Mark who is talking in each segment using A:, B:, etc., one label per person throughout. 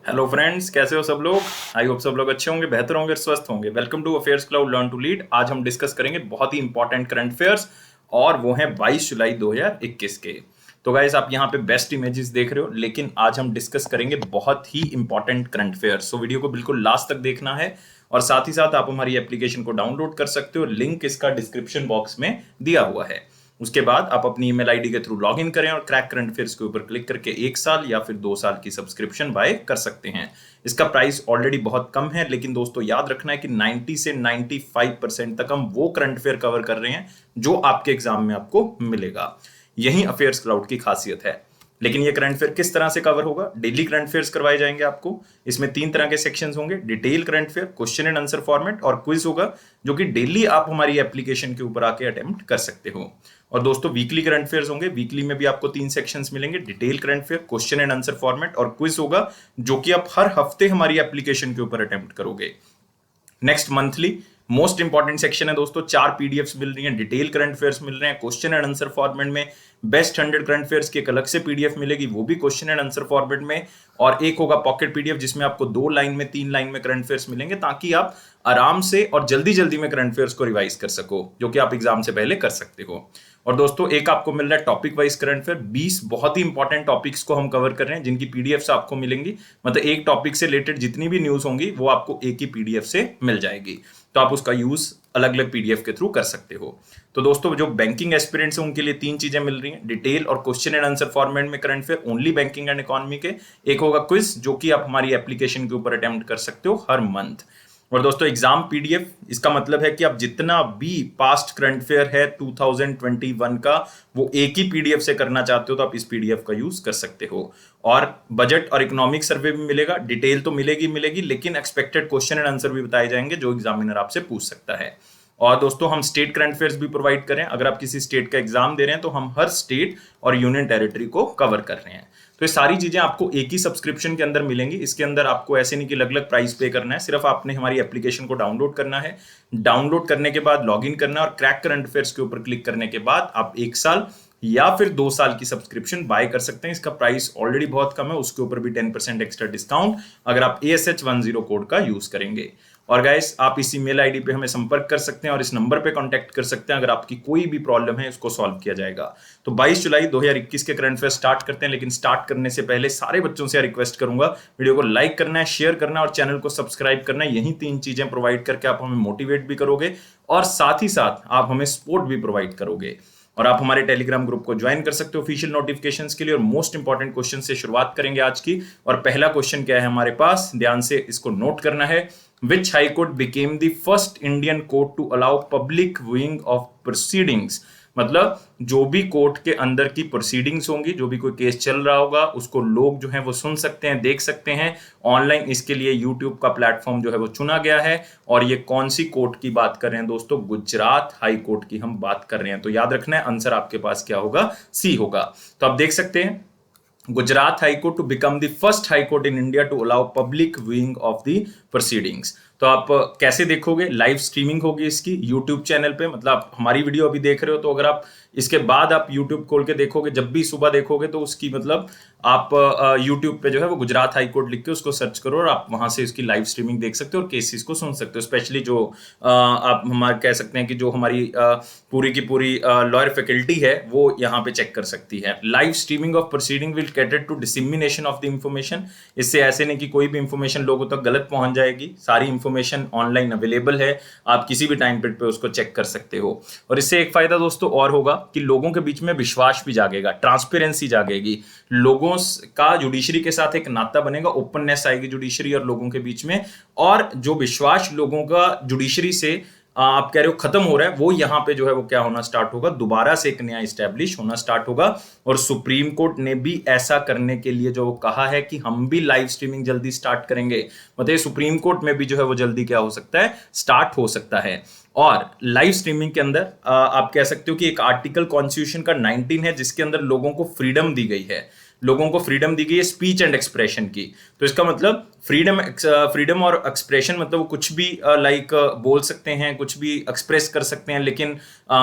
A: Hello friends, कैसे हो सब लोग। आई होप सब लोग अच्छे होंगे, बेहतर होंगे, स्वस्थ होंगे। Welcome to affairs cloud learn to lead. आज हम डिस्कस करेंगे बहुत ही इंपॉर्टेंट करंट अफेयर्स और वो हैं 22 जुलाई 2021 के। तो गाइस, आप यहाँ पे बेस्ट इमेजेस देख रहे हो, लेकिन आज हम डिस्कस करेंगे बहुत ही important current affairs. So video को बिल्कुल लास्ट तक देखना है और साथ ही साथ आप हमारी एप्लीकेशन को डाउनलोड कर सकते हो। लिंक इसका डिस्क्रिप्शन बॉक्स में दिया हुआ है। उसके बाद आप अपनी ईमेल आईडी के थ्रू लॉग इन करें और क्रैक करंट अफेयर्स के ऊपर क्लिक करके 1 साल या फिर 2 साल की सब्सक्रिप्शन बाय कर सकते हैं। इसका प्राइस ऑलरेडी बहुत कम है, लेकिन दोस्तों याद रखना है कि 90 से 95% तक हम वो करंट अफेयर कवर कर रहे हैं जो आपके एग्जाम में आपको मिलेगा। यही अफेयर्स क्लाउड की खासियत है। लेकिन ये करंट अफेयर किस तरह से कवर होगा? डेली करंट अफेयर्स करवाए जाएंगे आपको। इसमें 3 तरह के सेक्शंस होंगे: detail current affair, question and answer format और क्विज होगा, जो कि डेली आप हमारी एप्लीकेशन के ऊपर आके अटेम्प्ट कर सकते हो। और दोस्तों वीकली करंट अफेयर्स होंगे। वीकली में भी आपको 3 सेक्शंस मिलेंगे: detail current affair, question and answer format और क्विज होगा, जो कि आप हर हफ्ते हमारी एप्लीकेशन के ऊपर अटेम्प्ट करोगे। Next monthly most important section है दोस्तों। 4 पीडीएफ्स मिल रही हैं, डिटेल करंट अफेयर्स मिल रहे हैं, क्वेश्चन एंड आंसर फॉर्मेट में बेस्ट 100 करंट अफेयर्स की एक अलग से पीडीएफ मिलेगी, वो भी क्वेश्चन एंड आंसर फॉर्मेट में। और एक होगा पॉकेट पीडीएफ, जिसमें आपको 2 लाइन में 3 लाइन में करंट अफेयर्स मिलेंगे, ताकि आप आराम से और जल्दी जल्दी में करंट अफेयर्स को रिवाइज कर सको, जो कि आप एग्जाम से पहले कर सकते हो। और दोस्तों एक आपको मिल रहा है टॉपिक वाइज करंट अफेयर। 20 बहुत ही इंपॉर्टेंट टॉपिक्स को हम कवर कर रहे हैं, जिनकी पीडीएफ्स आपको मिलेंगी। मतलब एक टॉपिक से रिलेटेड जितनी भी न्यूज होंगी वो आपको एक ही पीडीएफ से मिल जाएगी, तो आप उसका यूज अलग अलग पीडीएफ के थ्रू कर सकते हो। तो दोस्तों जो बैंकिंग एस्पिरेंट्स हैं उनके लिए 3 चीजें मिल रही हैं: डिटेल और क्वेश्चन एंड आंसर फॉर्मेट में current affair only banking and economy के। एक होगा क्विज, जो कि आप हमारी एप्लीकेशन के ऊपर अटेम्प्ट कर सकते हो हर मंथ। और दोस्तों एग्जाम पीडीएफ, इसका मतलब है कि आप जितना भी पास्ट करंट अफेयर है 2021 का, वो एक ही पीडीएफ से करना चाहते हो तो आप इस पीडीएफ का यूज कर सकते हो। और बजट और इकोनॉमिक सर्वे भी मिलेगा। डिटेल तो मिलेगी मिलेगी, लेकिन एक्सपेक्टेड क्वेश्चन एंड आंसर भी बताए जाएंगे, जो एग्जामिनर आपसे पूछ सकता है। और दोस्तों हम स्टेट करंट अफेयर्स भी प्रोवाइड करें। अगर आप किसी स्टेट का एग्जाम दे रहे हैं तो हम हर स्टेट और यूनियन टेरिटरी को कवर कर रहे हैं। तो ये सारी चीजें आपको एक ही सब्सक्रिप्शन के अंदर मिलेंगी। इसके अंदर आपको ऐसे नहीं कि अलग अलग प्राइस पे करना है, सिर्फ आपने हमारी एप्लीकेशन को डाउनलोड करना है। डाउनलोड करने के बाद लॉगिन करना है और क्रैक करंट अफेयर्स के ऊपर क्लिक करने के बाद आप 1 साल या फिर 2 साल की सब्सक्रिप्शन बाय कर सकते हैं। इसका प्राइस ऑलरेडी बहुत कम है, उसके ऊपर भी 10% एक्स्ट्रा डिस्काउंट अगर आप ASH10 कोड का यूज करेंगे। और गाइस आप इस ईमेल आईडी पे हमें संपर्क कर सकते हैं और इस नंबर पे कांटेक्ट कर सकते हैं। अगर आपकी कोई भी प्रॉब्लम है, उसको सॉल्व किया जाएगा। तो 22 जुलाई 2021 के करंट अफेयर स्टार्ट करते हैं, लेकिन स्टार्ट करने से पहले सारे बच्चों से रिक्वेस्ट करूंगा, वीडियो को लाइक करना है, शेयर करना है और चैनल को सब्सक्राइब करना है। यही 3 चीजें प्रोवाइड करके आप हमें मोटिवेट भी करोगे और साथ ही साथ आप हमें सपोर्ट भी प्रोवाइड करोगे। और आप हमारे टेलीग्राम ग्रुप को ज्वाइन कर सकते हो ऑफिशियल नोटिफिकेशंस के लिए। और मोस्ट इंपॉर्टेंट क्वेश्चन से शुरुआत करेंगे आज की। और पहला क्वेश्चन क्या है हमारे पास, ध्यान से इसको नोट करना है। Which High Court became the first Indian court to allow public viewing of proceedings? मतलब जो भी कोर्ट के अंदर की प्रोसीडिंग्स होंगी, जो भी कोई केस चल रहा होगा, उसको लोग जो है वो सुन सकते हैं, देख सकते हैं ऑनलाइन। इसके लिए यूट्यूब का प्लेटफॉर्म जो है वो चुना गया है। और ये कौन सी कोर्ट की बात कर रहे हैं दोस्तों? गुजरात हाई कोर्ट की हम बात कर रहे हैं। तो याद रखना है आंसर आपके पास क्या होगा? सी होगा। तो आप देख सकते हैं Gujarat high court to become the first high court in India to allow public viewing of the proceedings. तो आप कैसे देखोगे? लाइव स्ट्रीमिंग होगी इसकी यूट्यूब चैनल पे। मतलब आप हमारी वीडियो अभी देख रहे हो, तो अगर आप इसके बाद आप यूट्यूब खोल के देखोगे, जब भी सुबह देखोगे, तो उसकी मतलब आप यूट्यूब पे जो है वो गुजरात हाई कोर्ट लिख के उसको सर्च करो और आप वहां से उसकी लाइव स्ट्रीमिंग देख सकते हो और केसेस को सुन सकते हो। स्पेशली जो आप हमारे कह सकते हैं कि जो हमारी पूरी की पूरी लॉयर फैकल्टी है, वो यहाँ पे चेक कर सकती है। Live streaming of proceeding will cater to dissemination of the information. इससे ऐसे नहीं कि कोई भी इंफॉर्मेशन लोगों तक गलत पहुंच जाएगी। सारी इंफॉर्मेशन ऑनलाइन अवेलेबल है, आप किसी भी टाइम पे उसको चेक कर सकते हो। और इससे एक फायदा दोस्तों और होगा कि लोगों के बीच में विश्वास भी जागेगा, ट्रांसपेरेंसी जागेगी, लोगों का जुडिशरी के साथ एक नाता बनेगा, ओपननेस आएगी जुडिशरी और लोगों के बीच में। और जो विश्वास लोगों का जुडिशरी से आप कह रहे हो खत्म हो रहा है, वो यहां पे जो है वो क्या होना स्टार्ट होगा? दोबारा से एक नया स्टैब्लिश होना स्टार्ट होगा। और सुप्रीम कोर्ट ने भी ऐसा करने के लिए जो कहा है कि हम भी लाइव स्ट्रीमिंग जल्दी स्टार्ट करेंगे। मतलब सुप्रीम कोर्ट में भी जो है वो जल्दी क्या हो सकता है? स्टार्ट हो सकता है। और लाइव स्ट्रीमिंग के अंदर आप कह सकते हो कि एक आर्टिकल कॉन्स्टिट्यूशन का 19 है, जिसके अंदर लोगों को फ्रीडम दी गई है। लोगों को फ्रीडम दी गई है स्पीच एंड एक्सप्रेशन की। तो इसका मतलब फ्रीडम और एक्सप्रेशन मतलब वो कुछ भी बोल सकते हैं, कुछ भी एक्सप्रेस कर सकते हैं, लेकिन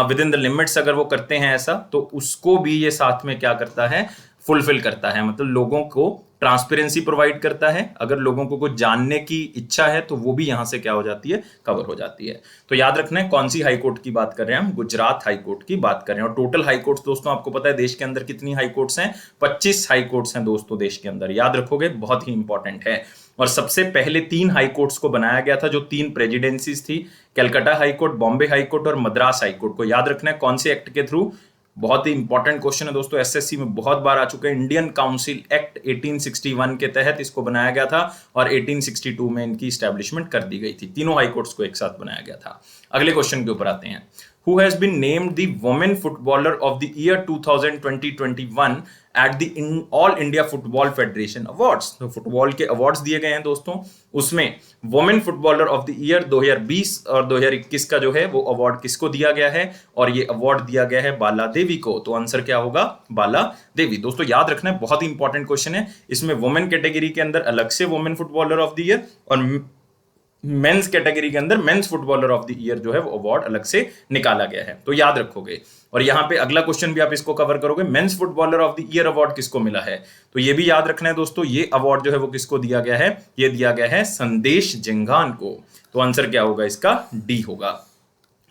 A: विद इन द लिमिट्स अगर वो करते हैं ऐसा, तो उसको भी ये साथ में क्या करता है? फुलफिल करता है। मतलब लोगों को ट्रांसपेरेंसी प्रोवाइड करता है, अगर लोगों को कुछ जानने की इच्छा है तो वो भी यहां से क्या हो जाती है, कवर हो जाती है। तो याद रखना है कौन सी हाई कोर्ट की बात कर रहे हैं हम, गुजरात हाई कोर्ट की बात कर रहे हैं। और टोटल हाई कोर्ट्स दोस्तों आपको पता है देश के अंदर कितनी हाई कोर्ट्स हैं, 25 हाई कोर्ट्स हैं दोस्तों देश के अंदर, याद रखोगे, बहुत ही इंपॉर्टेंट है। और सबसे पहले 3 हाई कोर्ट्स को बनाया गया था जो 3 प्रेसिडेंसीज थी, Calcutta high court, Bombay high court और मद्रास हाई कोर्ट को याद रखना है कौन से एक्ट के थ्रू। बहुत ही इंपॉर्टेंट क्वेश्चन है दोस्तों, एसएससी में बहुत बार आ चुका है। इंडियन काउंसिल एक्ट 1861 के तहत इसको बनाया गया था और 1862 में इनकी स्टैब्लिशमेंट कर दी गई थी। तीनों हाई कोर्ट्स को एक साथ बनाया गया था। अगले क्वेश्चन के ऊपर आते हैं। Who has been named the Women Footballer of the Year 2020-21 at the All India Football Federation Awards? तो फुटबॉल के अवार्ड्स दिए गए हैं दोस्तों, उसमें women footballer of the year 2020 और 2021 का जो है वो अवार्ड किसको दिया गया है, और ये अवार्ड दिया गया है बाला देवी को। तो आंसर क्या होगा, बाला देवी। दोस्तों याद रखना है, बहुत ही इंपॉर्टेंट क्वेश्चन है। इसमें वुमेन कैटेगरी के अंदर अलग से women footballer of the year और मेंस कैटेगरी के अंदर men's footballer of the year जो है वो अवार्ड अलग से निकाला गया है, तो याद रखोगे। और यहां पे अगला क्वेश्चन भी आप इसको कवर करोगे, men's footballer of the year award किसको मिला है, तो ये भी याद रखना है दोस्तों। ये अवार्ड जो है वो किसको दिया गया है, ये दिया गया है संदेश जिंगान को। तो आंसर क्या होगा इसका, डी होगा।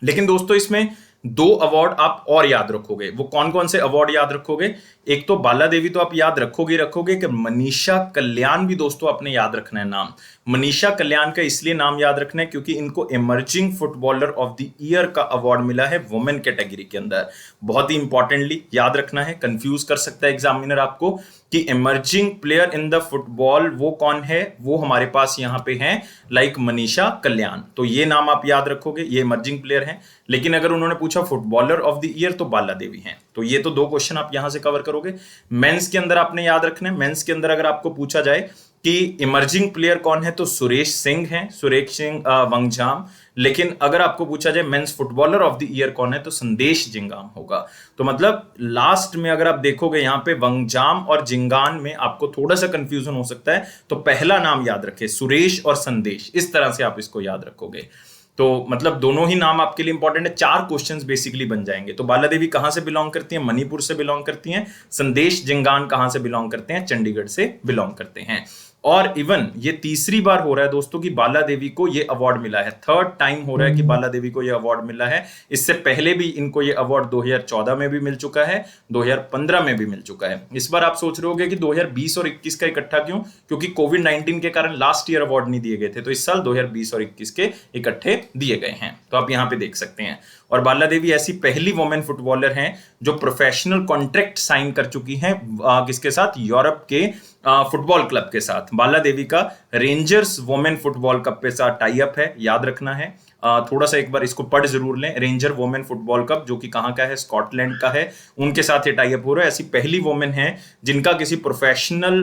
A: लेकिन दोस्तों इसमें 2 अवार्ड आप और याद रखोगे, वो कौन कौन से अवार्ड याद रखोगे, एक तो बाला देवी तो आप याद रखोगे कि मनीषा कल्याण भी दोस्तों आपने याद रखना है नाम। मनीषा कल्याण का इसलिए नाम याद रखना है क्योंकि इनको emerging footballer of the year का अवार्ड मिला है वुमेन कैटेगरी के अंदर। बहुत ही इंपॉर्टेंटली याद रखना है, कंफ्यूज कर सकता है एग्जामिनर आपको कि emerging player in the football वो कौन है, वो हमारे पास यहाँ पे हैं लाइक मनीषा कल्याण। तो ये नाम आप याद रखोगे, ये इमर्जिंग प्लेयर हैं। लेकिन अगर उन्होंने पूछा फुटबॉलर ऑफ द ईयर तो बाला देवी हैं। तो ये तो 2 क्वेश्चन आप यहां से कवर करोगे। मेंस के अंदर आपने याद रखना है, मेंस के अंदर अगर आपको पूछा जाए कि इमर्जिंग प्लेयर कौन है तो सुरेश सिंह हैं, सुरेश सिंह वंगजाम। लेकिन अगर आपको पूछा जाए men's footballer of the year कौन है तो संदेश जिंगाम होगा। तो मतलब लास्ट में अगर आप देखोगे यहाँ पे वंगजाम और जिंगान में आपको थोड़ा सा कंफ्यूजन हो सकता है, तो पहला नाम याद रखें सुरेश और संदेश, इस तरह से आप इसको याद रखोगे। तो मतलब दोनों ही नाम आपके लिए इंपॉर्टेंट है। 4 क्वेश्चंस बेसिकली बन जाएंगे। तो बाला देवी कहां से बिलोंग करती हैं, मणिपुर से बिलोंग करती हैं। संदेश जिंगान कहां से बिलोंग करते हैं, चंडीगढ़ से बिलोंग करते हैं। और इवन ये तीसरी बार हो रहा है दोस्तों कि बाला देवी को ये अवार्ड मिला है, 3rd टाइम हो रहा है कि बाला देवी को ये अवार्ड मिला है। इससे पहले भी इनको ये अवार्ड 2014 में भी मिल चुका है, 2015 में भी मिल चुका है। इस बार आप सोच रहे होगे कि 2020 और 21 का इकट्ठा क्यों, क्योंकि कोविड-19 के कारण लास्ट ईयर अवार्ड नहीं दिए गए थे, तो इस साल 2020 और 21 के इकट्ठे दिए गए हैं। तो आप यहां पे देख सकते हैं। और बाला देवी ऐसी पहली वुमेन फुटबॉलर हैं जो प्रोफेशनल कॉन्ट्रैक्ट साइन कर चुकी हैं, किसके साथ, यूरोप के फुटबॉल क्लब के साथ। बाला देवी का रेंजर्स वुमेन फुटबॉल कप के साथ टाई अप है, याद रखना है। थोड़ा सा एक बार इसको पढ़ जरूर लें, रेंजर वुमेन फुटबॉल कप जो कि कहां का है, स्कॉटलैंड का है, उनके साथ ये टाई अप हो रहा है। ऐसी पहली वुमेन है जिनका किसी प्रोफेशनल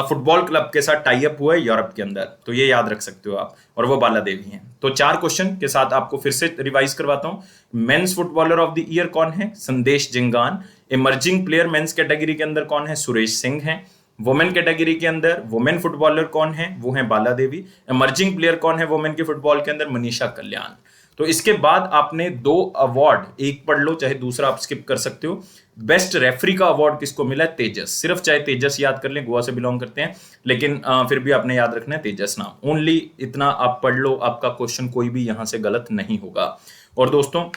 A: फुटबॉल क्लब के साथ टाई अप हुआ है यूरोप के अंदर, तो ये याद रख सकते हो आप, और वो बाला देवी हैं। तो 4 क्वेश्चन के साथ आपको फिर से रिवाइज करवाता हूं। Men's footballer of the year कौन है, Sandesh Jhingan. Emerging player men's category के अंदर कौन है, सुरेश सिंह है। वुमेन कैटेगरी के अंदर वुमेन फुटबॉलर कौन है, वो है बाला देवी। इमर्जिंग प्लेयर कौन है वुमेन के फुटबॉल के अंदर, मनीषा कल्याण। तो इसके बाद आपने 2 अवार्ड, एक पढ़ लो चाहे दूसरा आप स्किप कर सकते हो। बेस्ट रेफरी का अवार्ड किसको मिला है, तेजस। सिर्फ चाहे तेजस याद कर लें, गोवा से बिलोंग करते हैं, लेकिन फिर भी आपने याद रखना है तेजस नाम। ओनली इतना आप पढ़ लो, आपका क्वेश्चन कोई भी यहां से गलत नहीं होगा। और दोस्तों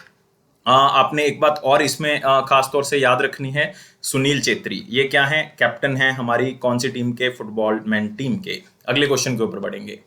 A: आपने एक बात और इसमें खास तौर से याद रखनी है, सुनील चेत्री ये क्या है, कैप्टन है हमारी कौन सी टीम के, फुटबॉल मैन टीम के। अगले क्वेश्चन के ऊपर बढ़ेंगे।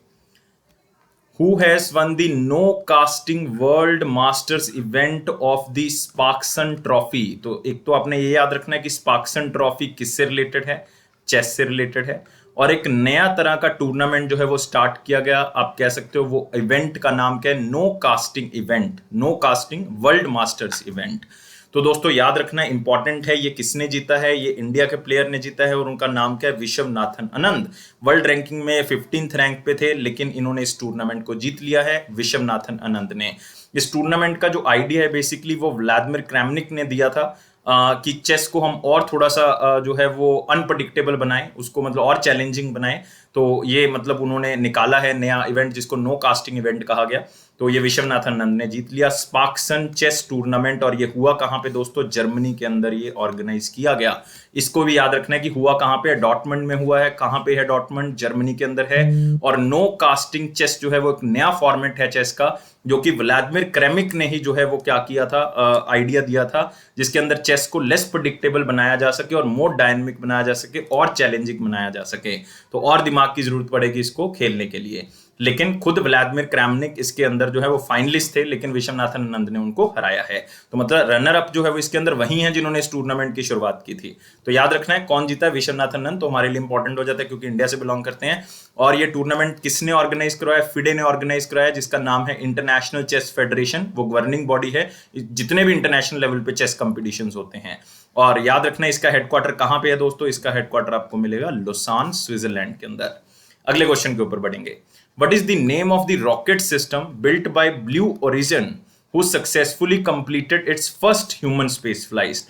A: Who has won the no casting world masters event of the Sparkson Trophy? तो एक तो आपने ये याद रखना है कि स्पार्क्सन ट्रॉफी किससे रिलेटेड है, चेस से रिलेटेड है। और एक नया तरह का टूर्नामेंट जो है वो स्टार्ट किया गया, आप कह सकते हो वो इवेंट का नाम क्या है, no casting event, no casting world masters event. तो दोस्तों याद रखना इंपॉर्टेंट है, ये किसने जीता है, ये इंडिया के प्लेयर ने जीता है और उनका नाम क्या है, विश्वनाथन आनंद। वर्ल्ड रैंकिंग में 15th रैंक पे थे, लेकिन इन्होंने इस टूर्नामेंट को जीत लिया है, विश्वनाथन आनंद ने। इस टूर्नामेंट का जो आइडिया है बेसिकली वो व्लादिमीर क्रैमनिक ने दिया था कि चेस को हम और थोड़ा सा जो है वो अनप्रडिक्टेबल बनाएं, उसको मतलब और चैलेंजिंग बनाएं। तो ये मतलब उन्होंने निकाला है नया इवेंट जिसको नो कास्टिंग इवेंट कहा गया। तो ये विश्वनाथन आनंद ने जीत लिया स्पार्क्सन चेस टूर्नामेंट। और ये हुआ कहां पे दोस्तों, जर्मनी के अंदर ये ऑर्गेनाइज किया गया। इसको भी याद रखना है कि हुआ कहां पे है, डॉर्टमंड में हुआ है। कहां पे है डॉर्टमंड, जर्मनी के अंदर है। और नो कास्टिंग चेस जो है वो एक नया फॉर्मेट है चेस का, जो कि व्लादिमीर क्रेमिक ने ही जो है वो क्या किया था, आइडिया दिया था, जिसके अंदर चेस को लेस प्रेडिक्टेबल बनाया जा सके और मोर डायनेमिक बनाया जा सके और चैलेंजिंग बनाया जा सके। तो और दिमाग की जरूरत पड़ेगी इसको खेलने के लिए। लेकिन खुद व्लादिमीर क्रेमनिक इसके अंदर जो है वो फाइनलिस्ट थे, लेकिन विश्वनाथन आनंद ने उनको हराया है। तो मतलब रनर अप जो है वो इसके अंदर वही है जिन्होंने इस टूर्नामेंट की शुरुआत की थी। तो याद रखना है कौन जीता है, विश्वनाथन आनंद। तो हमारे लिए इंपॉर्टेंट हो जाता है क्योंकि इंडिया से बिलोंग करते हैं। और ये टूर्नामेंट किसने ऑर्गेनाइज करवाया, फिडे ने ऑर्गेनाइज कराया, जिसका नाम है इंटरनेशनल चेस फेडरेशन। वो गवर्निंग बॉडी है जितने भी इंटरनेशनल लेवल पे चेस कंपटीशन होते हैं। और याद रखना इसका हेडक्वार्टर कहां पे है दोस्तों, इसका हेडक्वार्टर आपको मिलेगा लुसान स्विट्जरलैंड के अंदर। अगले क्वेश्चन के ऊपर बढ़ेंगे। What is the name of the rocket system built by Blue Origin who successfully completed its first human space flight?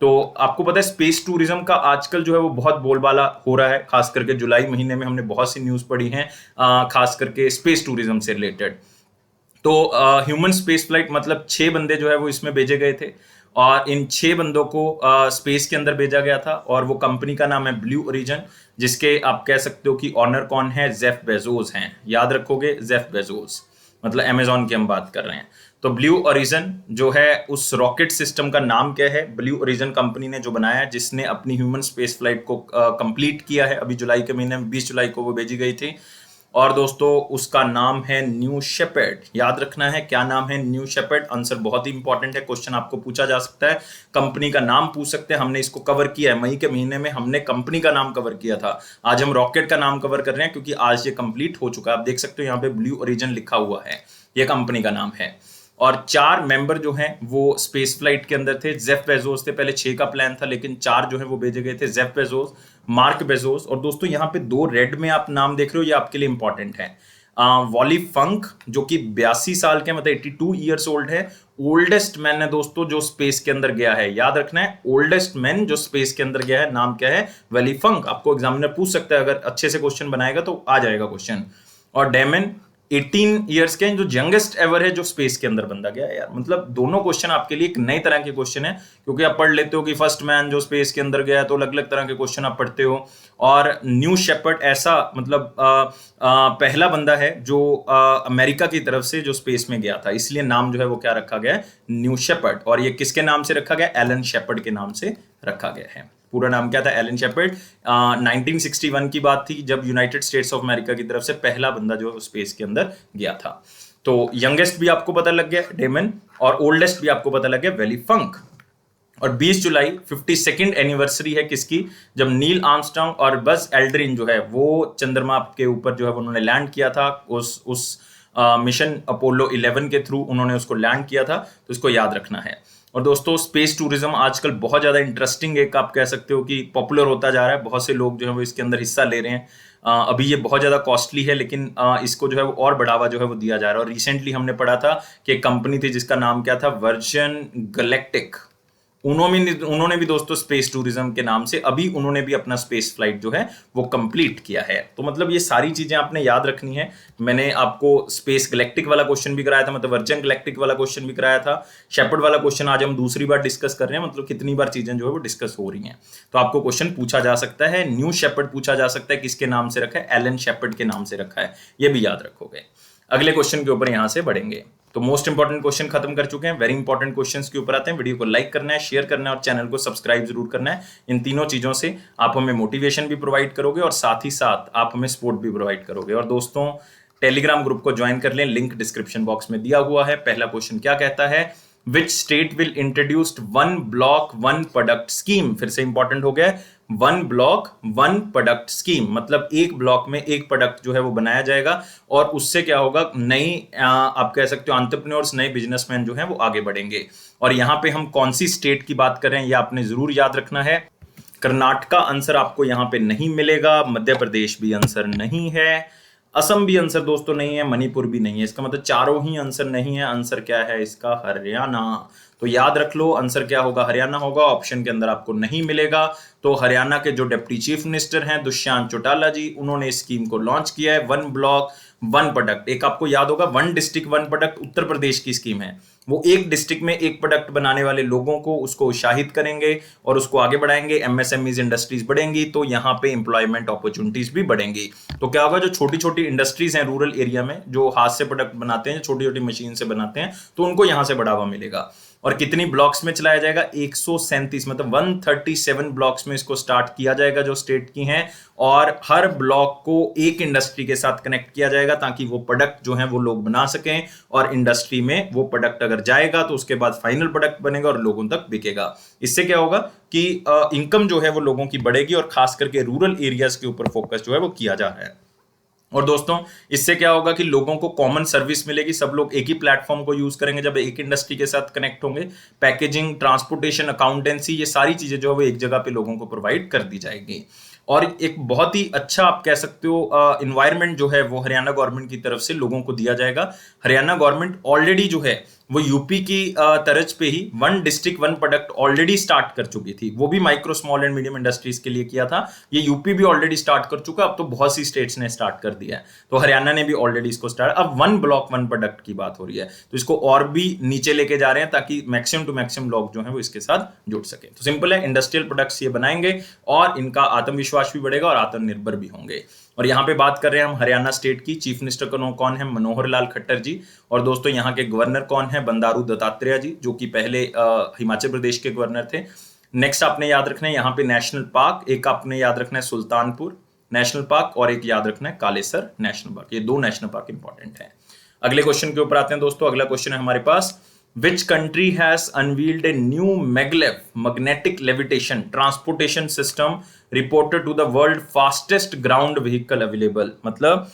A: तो आपको पता है स्पेस टूरिज्म का आजकल जो है वो बहुत बोलबाला हो रहा है, खास करके जुलाई महीने में हमने बहुत सी न्यूज पढ़ी हैं, खास करके स्पेस टूरिज्म से रिलेटेड। तो ह्यूमन स्पेस फ्लाइट मतलब 6 बंदे जो है वो इसमें भेजे गए थे और इन 6 बंदों को स्पेस के अंदर भेजा गया था। और वो कंपनी का नाम है ब्लू ओरिजिन, जिसके आप कह सकते हो कि ऑनर कौन है, जेफ बेजोस हैं। याद रखोगे जेफ बेजोस, मतलब अमेजॉन की हम बात कर रहे हैं। तो ब्लू ओरिजिन जो है उस रॉकेट सिस्टम का नाम क्या है, ब्लू ओरिजिन कंपनी ने जो बनाया है, जिसने अपनी ह्यूमन स्पेस फ्लाइट को कंप्लीट किया है अभी जुलाई के महीने में, 20 जुलाई को वो भेजी गई थी। और दोस्तों उसका नाम है न्यू शेपर्ड। याद रखना है क्या नाम है, न्यू शेपर्ड। आंसर बहुत ही इंपॉर्टेंट है, क्वेश्चन आपको पूछा जा सकता है, कंपनी का नाम पूछ सकते हैं। हमने इसको कवर किया है मई के महीने में, हमने कंपनी का नाम कवर किया था। आज हम रॉकेट का नाम कवर कर रहे हैं क्योंकि आज ये कंप्लीट हो चुका है। आप देख सकते हो यहाँ पे ब्लू ओरिजिन लिखा हुआ है, ये कंपनी का नाम है। और 4 मेंबर जो हैं वो स्पेस फ्लाइट के अंदर थे। जेफ बेजोस थे, पहले 6 का प्लान था लेकिन 4 जो है वो भेजे गए थे, जेफ बेजोस, मार्क बेजोस। और दोस्तों यहाँ पे 2 रेड में आप नाम देख रहे हो, ये आपके लिए इंपॉर्टेंट है। वॉली फंक जो कि 82 साल के, मतलब 82 ईयर्स ओल्ड है, ओल्डेस्ट मैन है दोस्तों जो स्पेस के अंदर गया है। याद रखना है ओल्डेस्ट मैन जो स्पेस के अंदर गया है, नाम क्या है, वॉली फंक। आपको एग्जामिनर पूछ सकता है, अगर अच्छे से क्वेश्चन बनाएगा तो आ जाएगा क्वेश्चन। और डेमन 18 ईयर्स के जो यंगेस्ट एवर है जो स्पेस के अंदर बंदा गया है। यार मतलब दोनों क्वेश्चन आपके लिए एक नई तरह के क्वेश्चन है, क्योंकि आप पढ़ लेते हो कि फर्स्ट मैन जो स्पेस के अंदर गया है, तो अलग अलग तरह के क्वेश्चन आप पढ़ते हो। और न्यू शेपर्ड ऐसा मतलब पहला बंदा है जो अमेरिका की तरफ से जो स्पेस में गया था, इसलिए नाम जो है वो क्या रखा गया है, न्यू शेपर्ड। और ये किसके नाम से रखा गया, एलन शेपर्ड के नाम से रखा गया है। पूरा नाम क्या था, एलन शेपर्ड। 1961 की बात थी जब यूनाइटेड स्टेट्स ऑफ अमेरिका की तरफ से पहला बंदा जो स्पेस के अंदर गया था। तो यंगेस्ट भी आपको पता लग गया डेमन, और ओल्डेस्ट भी आपको पता लग गया वॉली फंक। और 20 जुलाई 52nd एनिवर्सरी है किसकी, जब नील आर्मस्ट्रांग और बज एल्ड्रिन जो है वो चंद्रमा के ऊपर जो है उन्होंने लैंड किया था। उस मिशन अपोलो 11 के थ्रू उन्होंने उसको लैंड किया था, तो इसको याद रखना है। और दोस्तों स्पेस टूरिज्म आजकल बहुत ज़्यादा इंटरेस्टिंग, एक आप कह सकते हो कि पॉपुलर होता जा रहा है। बहुत से लोग जो है वो इसके अंदर हिस्सा ले रहे हैं। अभी ये बहुत ज़्यादा कॉस्टली है, लेकिन इसको जो है वो और बढ़ावा जो है वो दिया जा रहा है। और रिसेंटली हमने पढ़ा था कि एक कंपनी थी जिसका नाम क्या था, वर्जिन गैलेक्टिक। उन्होंने भी दोस्तों स्पेस टूरिज्म के नाम से अभी उन्होंने भी अपना स्पेस फ्लाइट जो है वो कंप्लीट किया है। तो मतलब ये सारी चीजें आपने याद रखनी है। मैंने आपको स्पेस गैलेक्टिक वाला क्वेश्चन भी कराया था, मतलब वर्जिन गैलेक्टिक वाला क्वेश्चन भी कराया था। शेपर्ड वाला क्वेश्चन आज हम दूसरी बार डिस्कस कर रहे हैं, मतलब कितनी बार चीजें जो है वो डिस्कस हो रही हैं। तो आपको क्वेश्चन पूछा जा सकता है, न्यू शेपर्ड पूछा जा सकता है, किसके नाम से रखा है, एलन शेपर्ड के नाम से रखा है, ये भी याद रखोगे। अगले क्वेश्चन के ऊपर यहां से बढ़ेंगे। तो मोस्ट इंपॉर्टेंट क्वेश्चन खत्म कर चुके हैं, वेरी इंपॉर्टेंट क्वेश्चंस के ऊपर आते हैं। वीडियो को लाइक करना है, शेयर करना है और चैनल को सब्सक्राइब जरूर करना है। इन तीनों चीजों से आप हमें मोटिवेशन भी प्रोवाइड करोगे और साथ ही साथ आप हमें सपोर्ट भी प्रोवाइड करोगे। और दोस्तों टेलीग्राम ग्रुप को ज्वाइन कर लें, लिंक डिस्क्रिप्शन बॉक्स में दिया हुआ है। पहला क्वेश्चन क्या कहता है, which state will introduced 1 block 1 product scheme. फिर से इंपॉर्टेंट हो गया, 1 ब्लॉक 1 प्रोडक्ट स्कीम, मतलब एक ब्लॉक में एक प्रोडक्ट जो है वो बनाया जाएगा और उससे क्या होगा, नई आप कह सकते हो एंटरप्रेन्योर्स, नए बिजनेसमैन जो हैं वो आगे बढ़ेंगे। और यहाँ पे हम कौन सी स्टेट की बात कर रहे हैं ये आपने जरूर याद रखना है। कर्नाटका आंसर आपको यहाँ पे नहीं मिलेगा, मध्य प्रदेश भी आंसर नहीं है, असम भी आंसर दोस्तों नहीं है, मणिपुर भी नहीं है। इसका मतलब चारों ही आंसर नहीं है। आंसर क्या है इसका, हरियाणा। तो तो याद रख लो, आंसर क्या होगा, हरियाणा होगा। ऑप्शन के अंदर आपको नहीं मिलेगा। तो हरियाणा के जो डिप्टी चीफ मिनिस्टर हैं दुष्यंत चौटाला जी, उन्होंने इस स्कीम को लॉन्च किया है। वन ब्लॉक वन प्रोडक्ट, एक आपको याद होगा one district one product Uttar Pradesh की स्कीम है। वो एक डिस्ट्रिक्ट में एक प्रोडक्ट बनाने वाले लोगों को उसको उत्साहित करेंगे और उसको आगे बढ़ाएंगे। एमएसएमईज इंडस्ट्रीज बढ़ेंगी तो यहाँ पे एम्प्लॉयमेंट अपॉर्चुनिटीज भी बढ़ेंगी। तो क्या होगा, जो छोटी छोटी इंडस्ट्रीज हैं रूरल एरिया में, जो हाथ से प्रोडक्ट बनाते हैं, छोटी छोटी मशीन से बनाते हैं, तो उनको यहां से बढ़ावा मिलेगा। और कितनी ब्लॉक्स में चलाया जाएगा, 137, मतलब 137 ब्लॉक्स में इसको स्टार्ट किया जाएगा जो स्टेट की हैं। और हर ब्लॉक को एक इंडस्ट्री के साथ कनेक्ट किया जाएगा ताकि वो प्रोडक्ट जो है वो लोग बना सकें, और इंडस्ट्री में वो प्रोडक्ट अगर जाएगा तो उसके बाद फाइनल प्रोडक्ट बनेगा और लोगों तक बिकेगा। इससे क्या होगा कि इनकम जो है वो लोगों की बढ़ेगी, और खास करके रूरल एरियाज के ऊपर फोकस जो है वो किया जा रहा है। और दोस्तों इससे क्या होगा कि लोगों को कॉमन सर्विस मिलेगी, सब लोग एक ही प्लेटफॉर्म को यूज करेंगे जब एक इंडस्ट्री के साथ कनेक्ट होंगे। पैकेजिंग, ट्रांसपोर्टेशन, अकाउंटेंसी, ये सारी चीजें जो है वो एक जगह पे लोगों को प्रोवाइड कर दी जाएगी। और एक बहुत ही अच्छा आप कह सकते हो इन्वायरमेंट जो है वो हरियाणा गवर्नमेंट की तरफ से लोगों को दिया जाएगा। हरियाणा गवर्नमेंट ऑलरेडी जो है वो यूपी की तर्ज पे ही one district one product already start कर चुकी थी। वो भी micro small and medium industries के लिए किया था। ये यूपी भी ऑलरेडी स्टार्ट कर चुका, अब तो बहुत सी स्टेट्स ने स्टार्ट कर दिया है। तो हरियाणा ने भी ऑलरेडी इसको स्टार्ट, अब वन ब्लॉक वन प्रोडक्ट की बात हो रही है, तो इसको और भी नीचे लेके जा रहे हैं ताकि मैक्सिमम टू मैक्सिमम लोग जो है वो इसके साथ जुड़ सके। तो सिंपल है, इंडस्ट्रियल प्रोडक्ट्स ये बनाएंगे और इनका आत्मविश्वास भी बढ़ेगा और आत्मनिर्भर भी होंगे। और यहाँ पे बात कर रहे हैं हम हरियाणा स्टेट की। चीफ मिनिस्टर कौन है, मनोहर लाल खट्टर जी। और दोस्तों यहाँ के गवर्नर कौन है, बंडारू दत्तात्रेय जी, जो कि पहले हिमाचल प्रदेश के गवर्नर थे। नेक्स्ट आपने याद रखना है यहाँ पे नेशनल पार्क, एक आपने याद रखना है सुल्तानपुर नेशनल पार्क, और एक याद रखना है कालेसर नेशनल पार्क। ये दो नेशनल पार्क इंपॉर्टेंट है। अगले क्वेश्चन के ऊपर आते हैं दोस्तों। अगला क्वेश्चन है हमारे पास, Which country has unveiled a new maglev magnetic levitation transportation system reported to the world fastest ground vehicle available? मतलब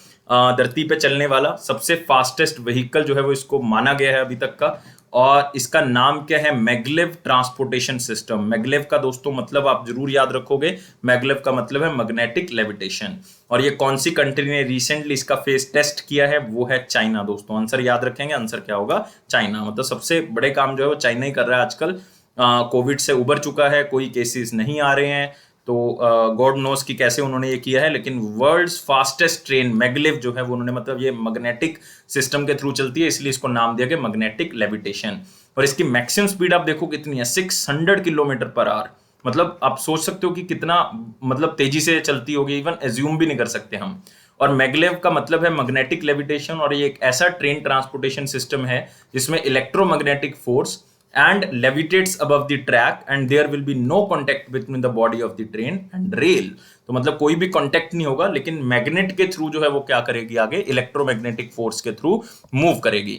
A: धरती पे चलने वाला सबसे फास्टेस्ट व्हीकल जो है वो इसको माना गया है अभी तक का। और इसका नाम क्या है, मैगलेव ट्रांसपोर्टेशन सिस्टम। मैगलेव का दोस्तों मतलब आप जरूर याद रखोगे, मैगलेव का मतलब है मैग्नेटिक लेविटेशन। और ये कौन सी कंट्री ने रिसेंटली इसका फेस टेस्ट किया है, वो है चाइना। दोस्तों आंसर याद रखेंगे, आंसर क्या होगा, चाइना। मतलब सबसे बड़े काम जो है वो चाइना ही कर रहा है आजकल। कोविड से उबर चुका है, कोई केसेस नहीं आ रहे हैं, तो गॉड नोस कि कैसे उन्होंने ये किया है, लेकिन वर्ल्ड्स फास्टेस्ट ट्रेन मैगलेव जो है वो उन्होंने, मतलब ये मैग्नेटिक सिस्टम के थ्रू चलती है, इसलिए इसको नाम दिया गया मैग्नेटिक लेविटेशन। और इसकी मैक्सिमम स्पीड आप देखो कितनी है, 600 किलोमीटर पर आवर। मतलब आप सोच सकते हो कि कितना मतलब तेजी से चलती होगी, इवन एज्यूम भी नहीं कर सकते हम। और मैगलेव का मतलब है मैग्नेटिक लेविटेशन, और ये एक ऐसा ट्रेन ट्रांसपोर्टेशन सिस्टम है जिसमें electromagnetic force and levitates above the track and there will be no contact between the body of the train and rail। तो मतलब कोई भी कांटेक्ट नहीं होगा, लेकिन मैग्नेट के थ्रू जो है वो क्या करेगी, आगे इलेक्ट्रोमैग्नेटिक फोर्स के थ्रू मूव करेगी।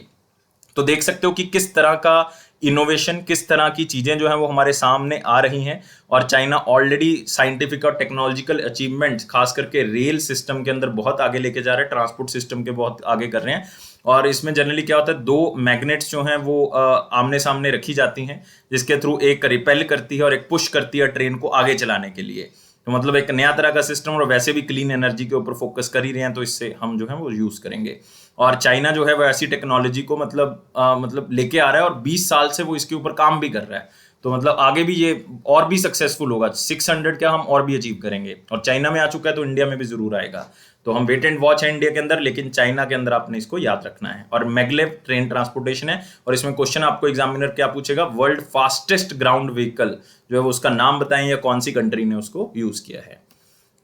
A: तो देख सकते हो कि किस तरह का इनोवेशन, किस तरह की चीजें जो है वो हमारे सामने आ रही हैं। और चाइना ऑलरेडी साइंटिफिक और टेक्नोलॉजिकल अचीवमेंट्स खास करके रेल सिस्टम के अंदर बहुत आगे लेके जा रहे हैं, ट्रांसपोर्ट सिस्टम के बहुत आगे कर रहे हैं। और इसमें जनरली क्या होता है, दो मैग्नेट्स जो हैं वो आमने सामने रखी जाती हैं, जिसके थ्रू एक रिपेल करती है और एक पुश करती है ट्रेन को आगे चलाने के लिए। तो मतलब एक नया तरह का सिस्टम, और वैसे भी क्लीन एनर्जी के ऊपर फोकस कर ही रहे हैं, तो इससे हम जो है वो यूज करेंगे। और चाइना जो है वो ऐसी टेक्नोलॉजी को मतलब लेके आ रहा है, और 20 साल से वो इसके ऊपर काम भी कर रहा है। तो मतलब आगे भी ये और भी सक्सेसफुल होगा। 600 क्या हम और भी अचीव करेंगे, और चाइना में आ चुका है तो इंडिया में भी जरूर आएगा। तो हम वेट एंड वॉच है इंडिया के अंदर, लेकिन चाइना के अंदर आपने इसको याद रखना है। और मैगलेव ट्रेन ट्रांसपोर्टेशन है, और इसमें क्वेश्चन आपको एग्जामिनर क्या पूछेगा, वर्ल्ड फास्टेस्ट ग्राउंड व्हीकल जो है वो उसका नाम बताएं या कौन सी कंट्री ने उसको यूज किया है।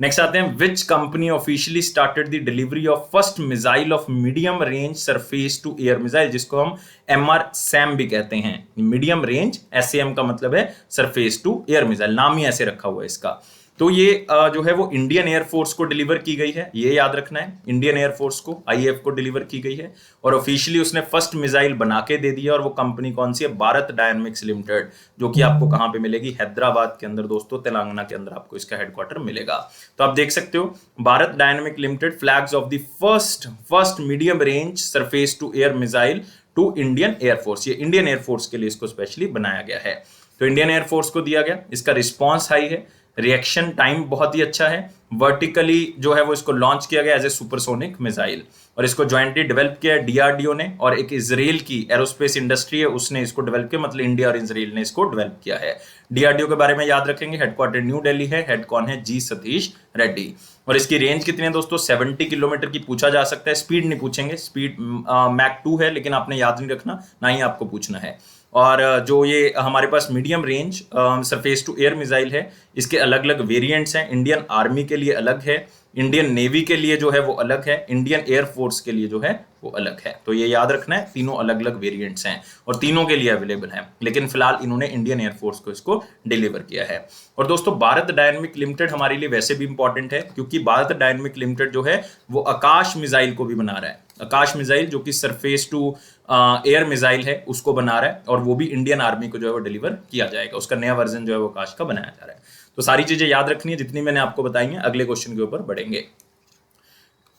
A: नेक्स्ट आते हैं, which company officially started the delivery of first missile of medium range surface to air missile, जिसको हम MRSAM भी कहते हैं। मीडियम रेंज, SAM का मतलब है सरफेस टू एयर मिसाइल, नाम ही ऐसे रखा हुआ है इसका। तो ये जो है वो इंडियन एयरफोर्स को डिलीवर की गई है, ये याद रखना है, इंडियन एयरफोर्स को, IAF को डिलीवर की गई है। और ऑफिशियली उसने फर्स्ट मिसाइल बना के दे दिया। और वो कंपनी कौन सी है, भारत डायनेमिक्स लिमिटेड, जो कि आपको कहां पे मिलेगी, हैदराबाद के अंदर दोस्तों, तेलंगाना के अंदर आपको इसका हेडक्वार्टर मिलेगा। तो आप देख सकते हो, Bharat Dynamic Limited flags off the first medium range surface to air missile to Indian Air Force. ये इंडियन एयरफोर्स के लिए इसको स्पेशली बनाया गया है। तो इंडियन एयरफोर्स को दिया गया, इसका रिस्पॉन्स हाई है। रिएक्शन टाइम बहुत ही अच्छा है, वर्टिकली जो है वो इसको लॉन्च किया गया एज ए सुपरसोनिक मिसाइल, और इसको ज्वाइंटली डेवलप किया है डीआरडीओ ने, और एक इजराइल की एरोस्पेस इंडस्ट्री है उसने इसको डेवलप किया, मतलब इंडिया और इजराइल ने इसको डेवलप किया है। डीआरडीओ के बारे में याद रखेंगे, हेडक्वार्टर न्यू दिल्ली है, हेड कौन है, जी सतीश रेड्डी। और इसकी रेंज कितनी है दोस्तों, 70 किलोमीटर की पूछा जा सकता है, स्पीड नहीं पूछेंगे, स्पीड मैक 2 है, लेकिन आपने याद नहीं रखना, ना ही आपको पूछना है। और जो ये हमारे पास medium range surface to air missile है, इसके अलग अलग वेरिएंट्स हैं, इंडियन आर्मी के लिए अलग है, इंडियन नेवी के लिए जो है वो अलग है, इंडियन एयरफोर्स के लिए जो है वो अलग है। तो ये याद रखना है, तीनों अलग अलग वेरिएंट्स हैं और तीनों के लिए अवेलेबल हैं, लेकिन फिलहाल इन्होंने इंडियन एयरफोर्स को इसको डिलीवर किया है। और दोस्तों भारत डायनेमिक लिमिटेड हमारे लिए वैसे भी इंपॉर्टेंट है, क्योंकि भारत डायनेमिक लिमिटेड जो है वो आकाश मिसाइल को भी बना रहा है। आकाश मिसाइल जो कि सरफेस टू एयर मिसाइल है उसको बना रहा है, और वो भी इंडियन आर्मी को जो है वो डिलीवर किया जाएगा, उसका नया वर्जन जो है वो आकाश का बनाया जा रहा है। तो सारी चीजें याद रखनी है जितनी मैंने आपको बताई हैं। अगले क्वेश्चन के ऊपर बढ़ेंगे।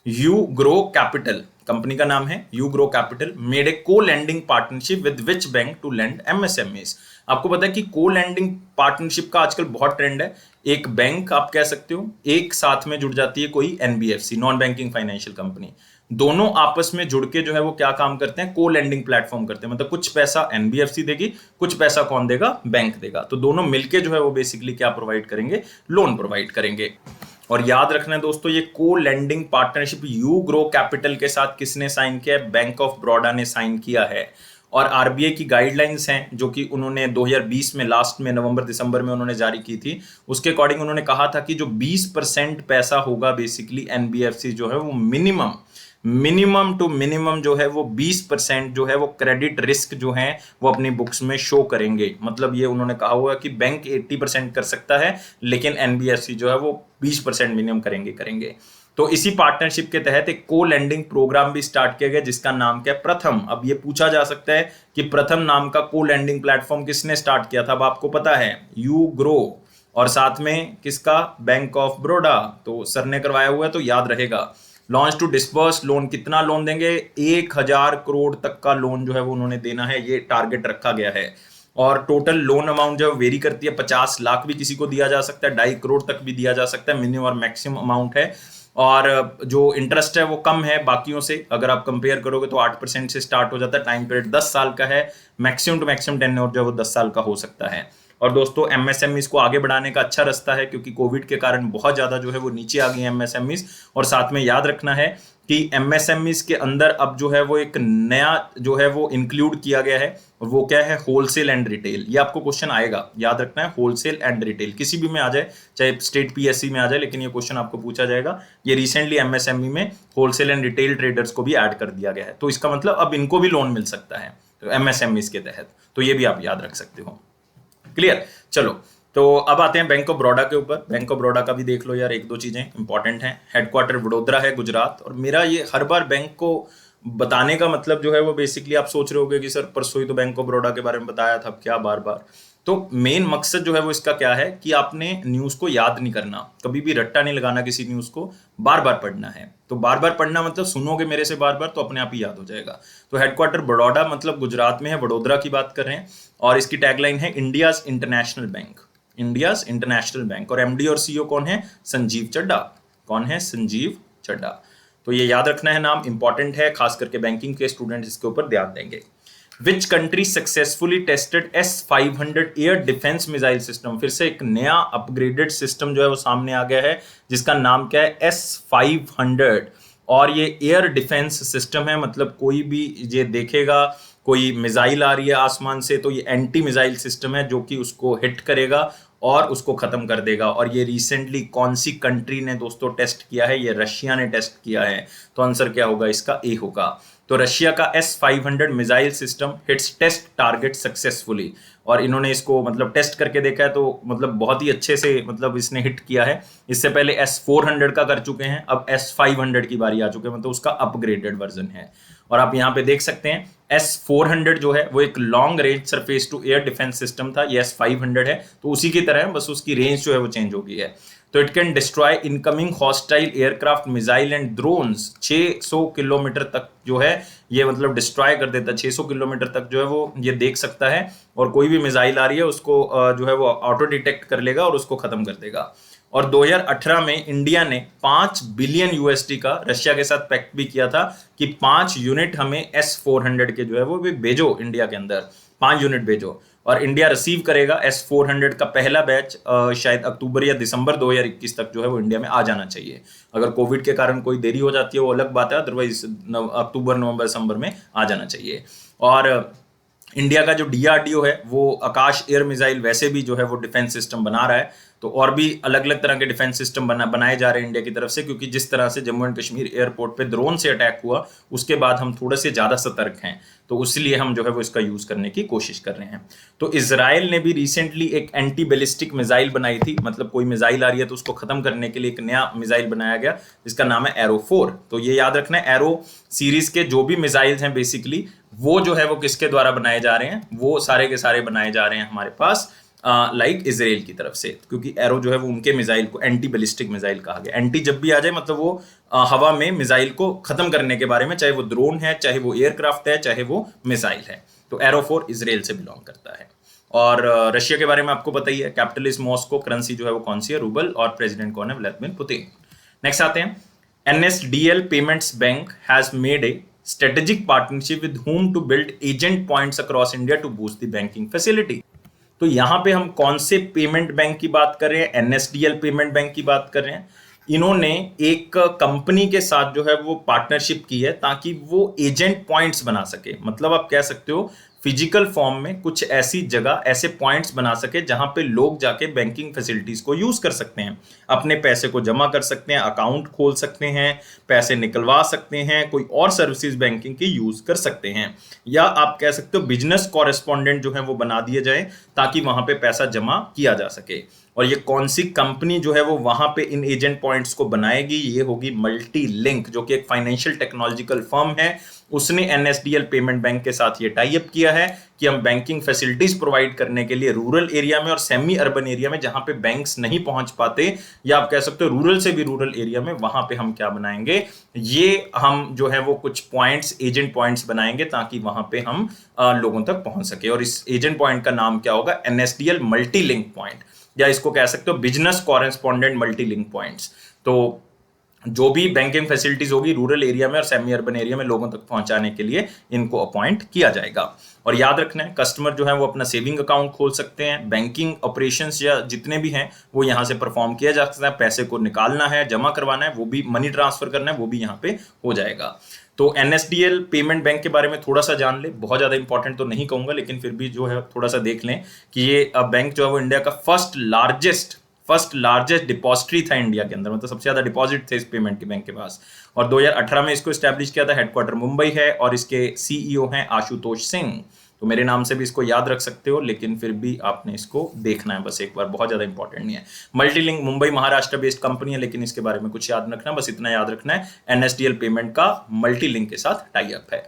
A: यू ग्रो कैपिटल कंपनी का नाम है, U grow Capital made a co lending partnership with which bank to lend MSMEs. आपको पता है कि को लैंडिंग पार्टनरशिप का आजकल बहुत ट्रेंड है। एक बैंक आप कह सकते हो, एक साथ में जुड़ जाती है कोई NBFC, non banking financial company, दोनों आपस में जुड़ के जो है वो क्या काम करते हैं, को लैंडिंग प्लेटफॉर्म करते हैं। मतलब कुछ पैसा एनबीएफसी देगी, कुछ पैसा कौन देगा, बैंक देगा। तो दोनों मिलके जो है वो बेसिकली क्या प्रोवाइड करेंगे, लोन प्रोवाइड करेंगे। और याद रखना है दोस्तों, ये को lending partnership U grow Capital के साथ किसने साइन किया है, बैंक ऑफ बड़ौदा ने साइन किया है। और आरबीआई की गाइडलाइंस हैं जो कि उन्होंने 2020 में लास्ट में नवंबर दिसंबर में उन्होंने जारी की थी, उसके अकॉर्डिंग उन्होंने कहा था कि जो 20% पैसा होगा बेसिकली एनबीएफसी जो है वो मिनिमम टू मिनिमम जो है वो 20% जो है वो क्रेडिट रिस्क जो है वो अपनी बुक्स में शो करेंगे। मतलब ये उन्होंने कहा हुआ कि बैंक 80% कर सकता है, लेकिन एनबीएफसी जो है वो 20% मिनिमम करेंगे। तो इसी पार्टनरशिप के तहत एक को लैंडिंग प्रोग्राम भी स्टार्ट किया गया जिसका नाम क्या है, प्रथम। अब ये पूछा जा सकता है कि प्रथम नाम का को लैंडिंग प्लेटफॉर्म किसने स्टार्ट किया था। अब आपको पता है यू ग्रो, और साथ में किसका, बैंक ऑफ बड़ौदा, तो सर ने करवाया हुआ है तो याद रहेगा। लॉन्च टू डिस्पर्स लोन, कितना लोन देंगे, 1000 करोड़ तक का लोन जो है वो उन्होंने देना है, ये टारगेट रखा गया है। और टोटल लोन अमाउंट जो है वेरी करती है, 50 लाख भी किसी को दिया जा सकता है, 2.5 करोड़ तक भी दिया जा सकता है, मिनिमम और मैक्सिमम अमाउंट है। और जो इंटरेस्ट है वो कम है बाकियों से, अगर आप कंपेयर करोगे तो 8% से स्टार्ट हो जाता है। टाइम पीरियड 10 साल का है, मैक्सिमम टू मैक्सिमम टेन्योर जो है वो 10 साल का हो सकता है। और दोस्तों एमएसएमईज को आगे बढ़ाने का अच्छा रास्ता है, क्योंकि कोविड के कारण बहुत ज्यादा जो है वो नीचे आ गई एमएसएमईज। और साथ में याद रखना है कि एमएसएमईज के अंदर अब जो है वो एक नया जो है वो इंक्लूड किया गया है, और वो क्या है, होलसेल एंड रिटेल। ये आपको क्वेश्चन आएगा, याद रखना है, होलसेल एंड रिटेल किसी भी में आ जाए, चाहे स्टेट पीएससी में आ जाए, लेकिन ये क्वेश्चन आपको पूछा जाएगा। ये रिसेंटली एमएसएमई में होलसेल एंड रिटेल ट्रेडर्स को भी ऐड कर दिया गया है, तो इसका मतलब अब इनको भी लोन मिल सकता है एमएसएमईज के तहत, तो ये भी आप याद रख सकते हो। क्लियर। चलो, तो अब आते हैं बैंक ऑफ बड़ौदा के ऊपर। बैंक ऑफ बड़ौदा का भी देख लो यार, एक दो चीजें इंपॉर्टेंट हैं। हेडक्वार्टर वडोदरा है, गुजरात। और मेरा ये हर बार बैंक को बताने का मतलब जो है वो बेसिकली आप सोच रहे होगे कि सर परसों ही तो बैंक ऑफ बड़ौदा के बारे में बताया था, अब क्या बार बार। तो मेन मकसद जो है वो इसका क्या है कि आपने न्यूज को याद नहीं करना, कभी भी रट्टा नहीं लगाना किसी न्यूज को, बार बार पढ़ना है। तो बार बार पढ़ना मतलब सुनोगे मेरे से बार बार तो अपने आप ही याद हो जाएगा। तो हेडक्वार्टर बड़ौदा मतलब गुजरात में है, वडोदरा की बात कर रहे हैं। और इसकी टैगलाइन है India's international bank, India's international bank. और एमडी और सीईओ कौन है, संजीव चड्ढा। कौन है, संजीव चड्ढा। तो ये याद रखना है, नाम इंपॉर्टेंट है, खास करके बैंकिंग के स्टूडेंट इसके ऊपर ध्यान देंगे। Which country successfully tested S-500 air defence missile system. फिर से एक नया अपग्रेडेड सिस्टम जो है वो सामने आ गया है, जिसका नाम क्या है, S-500। और ये एयर डिफेंस सिस्टम है, मतलब कोई भी ये देखेगा कोई मिसाइल आ रही है आसमान से, तो ये एंटी मिसाइल सिस्टम है जो कि उसको हिट करेगा और उसको खत्म कर देगा। और ये रिसेंटली कौन सी कंट्री ने दोस्तों टेस्ट किया है, ये रशिया ने टेस्ट किया है। तो आंसर क्या होगा इसका, ए होगा। तो रशिया का S-500 missile system hits test target successfully. और इन्होंने इसको मतलब टेस्ट करके देखा है, तो मतलब बहुत ही अच्छे से मतलब इसने हिट किया है। इससे पहले S-400 का कर चुके हैं, अब S-500 की बारी आ चुके हैं, मतलब उसका अपग्रेडेड वर्जन है। और आप यहाँ पे देख सकते हैं S-400 जो है वो एक long range surface to air defence system था, ये S-500 है, तो उसी की तरह है, बस उसकी रेंज जो है वो चेंज हो गई है। तो it can destroy incoming hostile aircraft, missile and drones. 600 kilometre तक जो है ये मतलब डिस्ट्रॉय कर देता है, 600 किलोमीटर तक जो है वो ये देख सकता है, और कोई भी मिसाइल आ रही है उसको जो है वो ऑटो डिटेक्ट कर लेगा और उसको खत्म कर देगा। और 2018 में इंडिया ने 5 बिलियन यूएसडी का रशिया के साथ पैक्ट भी किया था कि 5 यूनिट हमें S-400 के जो है वो भी भेजो इंडिया के अंदर, 5 यूनिट भेजो। और इंडिया रिसीव करेगा S-400 का पहला बैच शायद अक्टूबर या दिसंबर 2021 तक जो है वो इंडिया में आ जाना चाहिए। अगर कोविड के कारण कोई देरी हो जाती है वो अलग बात है, अदरवाइज अक्टूबर नवंबर दिसंबर में आ जाना चाहिए। और इंडिया का जो डीआरडीओ है वो आकाश एयर मिसाइल वैसे भी जो है वो डिफेंस सिस्टम बना रहा है, तो और भी अलग अलग तरह के डिफेंस सिस्टम बनाए जा रहे हैं इंडिया की तरफ से, क्योंकि जिस तरह से जम्मू एंड कश्मीर एयरपोर्ट पे ड्रोन से अटैक हुआ उसके बाद हम थोड़े से ज़्यादा सतर्क हैं, तो इसलिए हम जो है वो इसका यूज़ करने की कोशिश कर रहे हैं। तो इजराइल ने भी रिसेंटली एक एंटी बैलिस्टिक मिसाइल बनाई थी, मतलब कोई मिसाइल आ रही है तो उसको खत्म करने के लिए एक नया मिसाइल बनाया गया जिसका नाम है एरो 4। तो ये याद रखना है, एरो सीरीज के जो भी मिसाइल्स हैं बेसिकली वो जो है वो किसके द्वारा बनाए जा रहे हैं, वो सारे के सारे बनाए जा रहे हैं हमारे पास लाइक इजराइल की तरफ से, क्योंकि एरो जो है वो उनके मिसाइल को एंटी बैलिस्टिक मिसाइल कहा गया। एंटी जब भी आ जाए मतलब वो हवा में मिसाइल को खत्म करने के बारे में, चाहे वो ड्रोन है, चाहे वो एयरक्राफ्ट है, चाहे वो मिसाइल है। तो एरो 4 इजराइल से बिलोंग करता है। और रशिया के बारे में आपको पता ही है, कैपिटल इज मॉस्को, करेंसी जो है वो कौन सी है, रूबल, और प्रेसिडेंट कौन है, व्लादिमीर पुतिन। नेक्स्ट आते हैं, NSDL payments bank has made a strategic partnership with whom to build agent points across India to boost the banking facility। तो यहां पे हम कौन से पेमेंट बैंक की बात कर रहे हैं, NSDL पेमेंट बैंक की बात कर रहे हैं। इन्होंने एक कंपनी के साथ जो है वो पार्टनरशिप की है ताकि वो एजेंट पॉइंट्स बना सके, मतलब आप कह सकते हो फिजिकल फॉर्म में कुछ ऐसी जगह, ऐसे पॉइंट्स बना सके जहां पे लोग जाके बैंकिंग फैसिलिटीज को यूज कर सकते हैं, अपने पैसे को जमा कर सकते हैं, अकाउंट खोल सकते हैं, पैसे निकलवा सकते हैं, कोई और सर्विसेज बैंकिंग की यूज कर सकते हैं, या आप कह सकते हो बिजनेस कॉरेस्पॉन्डेंट जो है वो बना दिए जाए ताकि वहां पे पैसा जमा किया जा सके। और ये कौन सी कंपनी जो है वो वहां पे इन एजेंट पॉइंट्स को बनाएगी, ये होगी मल्टी लिंक, जो कि एक फाइनेंशियल टेक्नोलॉजिकल फर्म है। उसने NSDL पेमेंट बैंक के साथ ये टाई अप किया है कि हम बैंकिंग फैसिलिटीज प्रोवाइड करने के लिए रूरल एरिया में और सेमी अर्बन एरिया में जहां पे बैंक्स नहीं पहुंच पाते, या आप कह सकते हो रूरल से भी रूरल एरिया में, वहां पे हम क्या बनाएंगे, ये हम जो है वो कुछ पॉइंट्स, एजेंट पॉइंट्स बनाएंगे ताकि वहां पे हम लोगों तक पहुंच सके। और इस एजेंट पॉइंट का नाम क्या होगा, NSDL मल्टी लिंक पॉइंट, या इसको कह सकते हो business correspondent multi link points. तो जो भी बैंकिंग फैसिलिटीज होगी रूरल एरिया में और सेमी अर्बन एरिया में लोगों तक पहुंचाने के लिए इनको अपॉइंट किया जाएगा। और याद रखना है, कस्टमर जो है वो अपना सेविंग अकाउंट खोल सकते हैं, बैंकिंग ऑपरेशंस या जितने भी हैं वो यहाँ से परफॉर्म किया जा सकता है, पैसे को निकालना है, जमा करवाना है, वो भी मनी ट्रांसफर करना है, वो भी यहाँ पे हो जाएगा। तो NSDL पेमेंट बैंक के बारे में थोड़ा सा जान ले, बहुत ज्यादा इंपॉर्टेंट तो नहीं कहूंगा लेकिन फिर भी जो है थोड़ा सा देख लें कि ये बैंक जो है वो इंडिया का फर्स्ट लार्जेस्ट डिपॉजिटरी था इंडिया के अंदर, मतलब सबसे ज्यादा डिपॉजिट थे इस पेमेंट के बैंक के पास। और 2018 में इसको एस्टैब्लिश किया था, हेडक्वार्टर मुंबई है और इसके CEO हैं आशुतोष सिंह। तो मेरे नाम से भी इसको याद रख सकते हो, लेकिन फिर भी आपने इसको देखना है बस एक बार, बहुत ज्यादा इंपॉर्टेंट नहीं है। मल्टीलिंक मुंबई महाराष्ट्र बेस्ड कंपनी है, लेकिन इसके बारे में कुछ याद रखना, बस इतना याद रखना है, NSDL पेमेंट का मल्टीलिंक के साथ टाई अप है।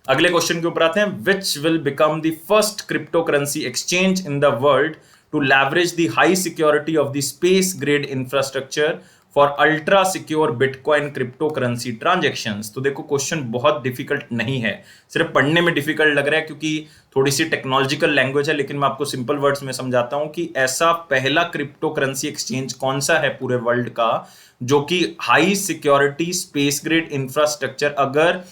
A: अगले क्वेश्चन के ऊपर आते हैं, which will become the first crypto currency exchange in the world to leverage the high security of the space grade infrastructure for ultra secure bitcoin cryptocurrency transactions। तो देखो क्वेश्चन बहुत difficult नहीं है, सिर्फ पढ़ने में डिफिकल्ट लग रहा है क्योंकि थोड़ी सी टेक्नोलॉजिकल लैंग्वेज है, लेकिन मैं आपको सिंपल वर्ड्स में समझाता हूं कि ऐसा पहला क्रिप्टो करेंसी एक्सचेंज कौन सा है पूरे वर्ल्ड का जो कि high security space grade infrastructure, अगर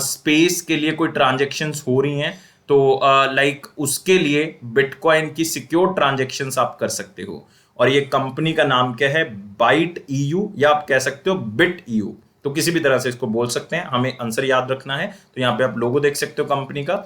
A: स्पेस के लिए कोई ट्रांजेक्शन्स हो रही हैं तो लाइक उसके लिए बिटकॉइन की सिक्योर ट्रांजैक्शंस आप कर सकते हो। और ये कंपनी का नाम क्या है, बाइट EU, या आप कह सकते हो बिट EU, तो किसी भी तरह से इसको बोल सकते हैं, हमें आंसर याद रखना है। तो यहाँ पे आप लोगो देख सकते हो कंपनी का,